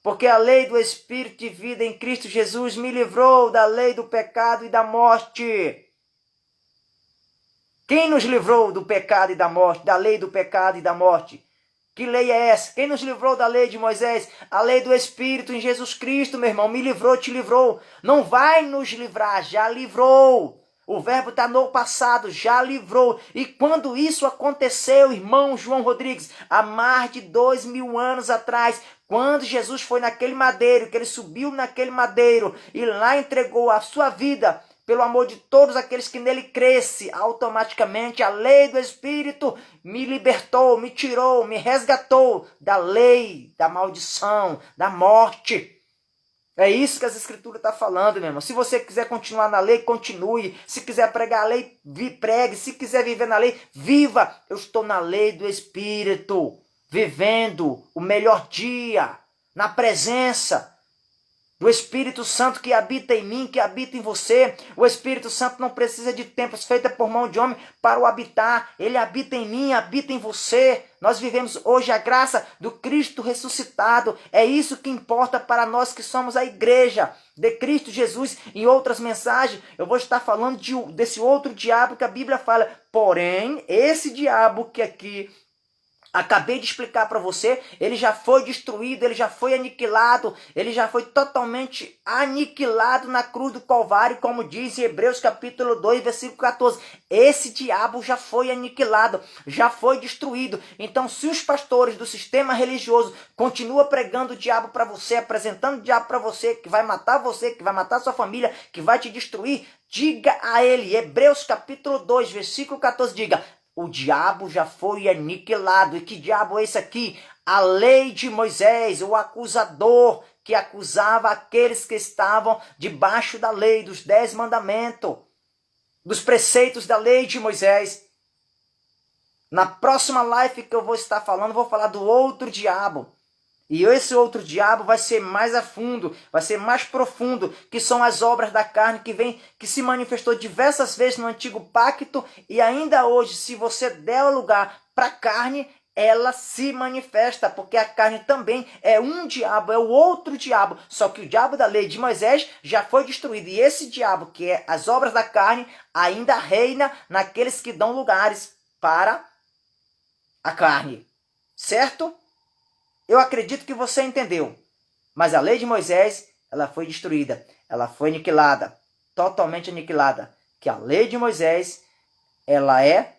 Porque a lei do Espírito de vida em Cristo Jesus me livrou da lei do pecado e da morte. Quem nos livrou do pecado e da morte, da lei do pecado e da morte? Que lei é essa? Quem nos livrou da lei de Moisés? A lei do Espírito em Jesus Cristo, meu irmão. Me livrou, te livrou. Não vai nos livrar, já livrou. O verbo está no passado, já livrou. E quando isso aconteceu, irmão João Rodrigues, há mais de 2000 anos atrás, quando Jesus foi naquele madeiro, que ele subiu naquele madeiro e lá entregou a sua vida pelo amor de todos aqueles que nele cresce, automaticamente a lei do Espírito me libertou, me tirou, me resgatou da lei, da maldição, da morte. É isso que as Escrituras estão falando, meu irmão. Se você quiser continuar na lei, continue. Se quiser pregar a lei, pregue. Se quiser viver na lei, viva. Eu estou na lei do Espírito, vivendo o melhor dia, na presença do Espírito Santo que habita em mim, que habita em você. O Espírito Santo não precisa de templos feitos por mão de homem para o habitar. Ele habita em mim, habita em você. Nós vivemos hoje a graça do Cristo ressuscitado. É isso que importa para nós que somos a igreja de Cristo Jesus. Em outras mensagens, eu vou estar falando desse outro diabo que a Bíblia fala. Porém, esse diabo que aqui acabei de explicar para você, ele já foi destruído, ele já foi aniquilado, ele já foi totalmente aniquilado na cruz do Calvário, como diz em Hebreus capítulo 2, versículo 14. Esse diabo já foi aniquilado, já foi destruído. Então, se os pastores do sistema religioso continuam pregando o diabo para você, apresentando o diabo para você, que vai matar você, que vai matar sua família, que vai te destruir, diga a ele, Hebreus capítulo 2, versículo 14, diga: o diabo já foi aniquilado. E que diabo é esse aqui? A lei de Moisés, o acusador que acusava aqueles que estavam debaixo da lei, dos 10 mandamentos, dos preceitos da lei de Moisés. Na próxima live que eu vou estar falando, vou falar do outro diabo. E esse outro diabo vai ser mais a fundo, vai ser mais profundo, que são as obras da carne que se manifestou diversas vezes no antigo pacto, e ainda hoje, se você der lugar para a carne, ela se manifesta, porque a carne também é um diabo, é o outro diabo, só que o diabo da lei de Moisés já foi destruído, e esse diabo, que é as obras da carne, ainda reina naqueles que dão lugares para a carne, certo? Eu acredito que você entendeu, mas a lei de Moisés, ela foi destruída, ela foi aniquilada, totalmente aniquilada. que a lei de Moisés, ela é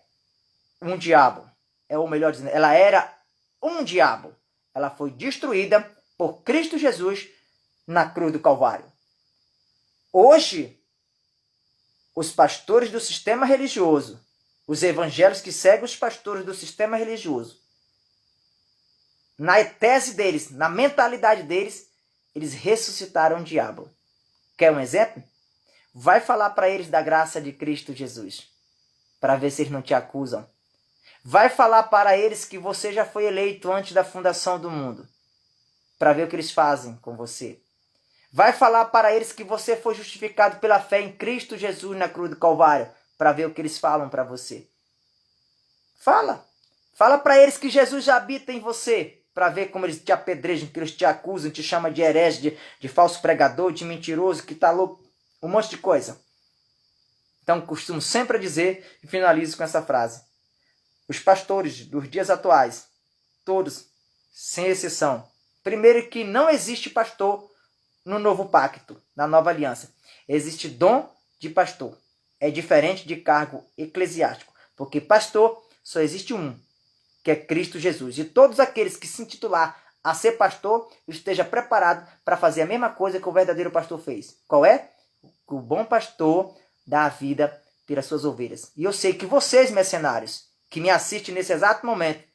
um diabo. Ou melhor dizendo, ela era um diabo. Ela foi destruída por Cristo Jesus na cruz do Calvário. Hoje, os pastores do sistema religioso, os evangélicos que seguem os pastores do sistema religioso, na tese deles, na mentalidade deles, eles ressuscitaram o diabo. Quer um exemplo? Vai falar para eles da graça de Cristo Jesus, para ver se eles não te acusam. Vai falar para eles que você já foi eleito antes da fundação do mundo, para ver o que eles fazem com você. Vai falar para eles que você foi justificado pela fé em Cristo Jesus na cruz do Calvário, para ver o que eles falam para você. Fala. Fala para eles que Jesus já habita em você, para ver como eles te apedrejam, que eles te acusam, te chamam de herege, de falso pregador, de mentiroso, que tá louco, um monte de coisa. Então, costumo sempre dizer e finalizo com essa frase. Os pastores dos dias atuais, todos, sem exceção, primeiro que não existe pastor no novo pacto, na nova aliança. Existe dom de pastor. É diferente de cargo eclesiástico, porque pastor só existe um, que é Cristo Jesus. E todos aqueles que se intitular a ser pastor, esteja preparado para fazer a mesma coisa que o verdadeiro pastor fez. Qual é? O bom pastor dá a vida pelas suas ovelhas. E eu sei que vocês, mercenários, que me assistem nesse exato momento,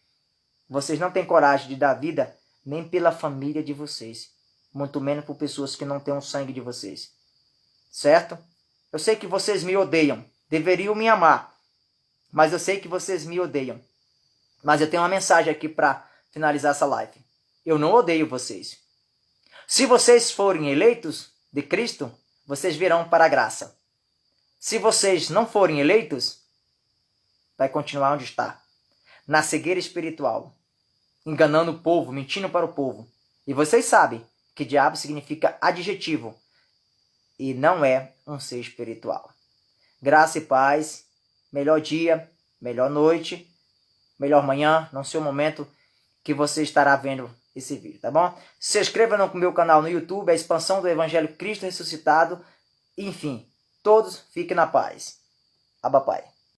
vocês não têm coragem de dar vida nem pela família de vocês, muito menos por pessoas que não têm o sangue de vocês. Certo? Eu sei que vocês me odeiam, deveriam me amar, mas eu sei que vocês me odeiam. Mas eu tenho uma mensagem aqui para finalizar essa live. Eu não odeio vocês. Se vocês forem eleitos de Cristo, vocês virão para a graça. Se vocês não forem eleitos, vai continuar onde está. Na cegueira espiritual. Enganando o povo, mentindo para o povo. E vocês sabem que diabo significa adjetivo. E não é um ser espiritual. Graça e paz. Melhor dia, melhor noite, melhor manhã, não sei o momento que você estará vendo esse vídeo, tá bom? Se inscreva no meu canal no YouTube, a expansão do Evangelho Cristo Ressuscitado. Enfim, todos fiquem na paz. Abba Pai.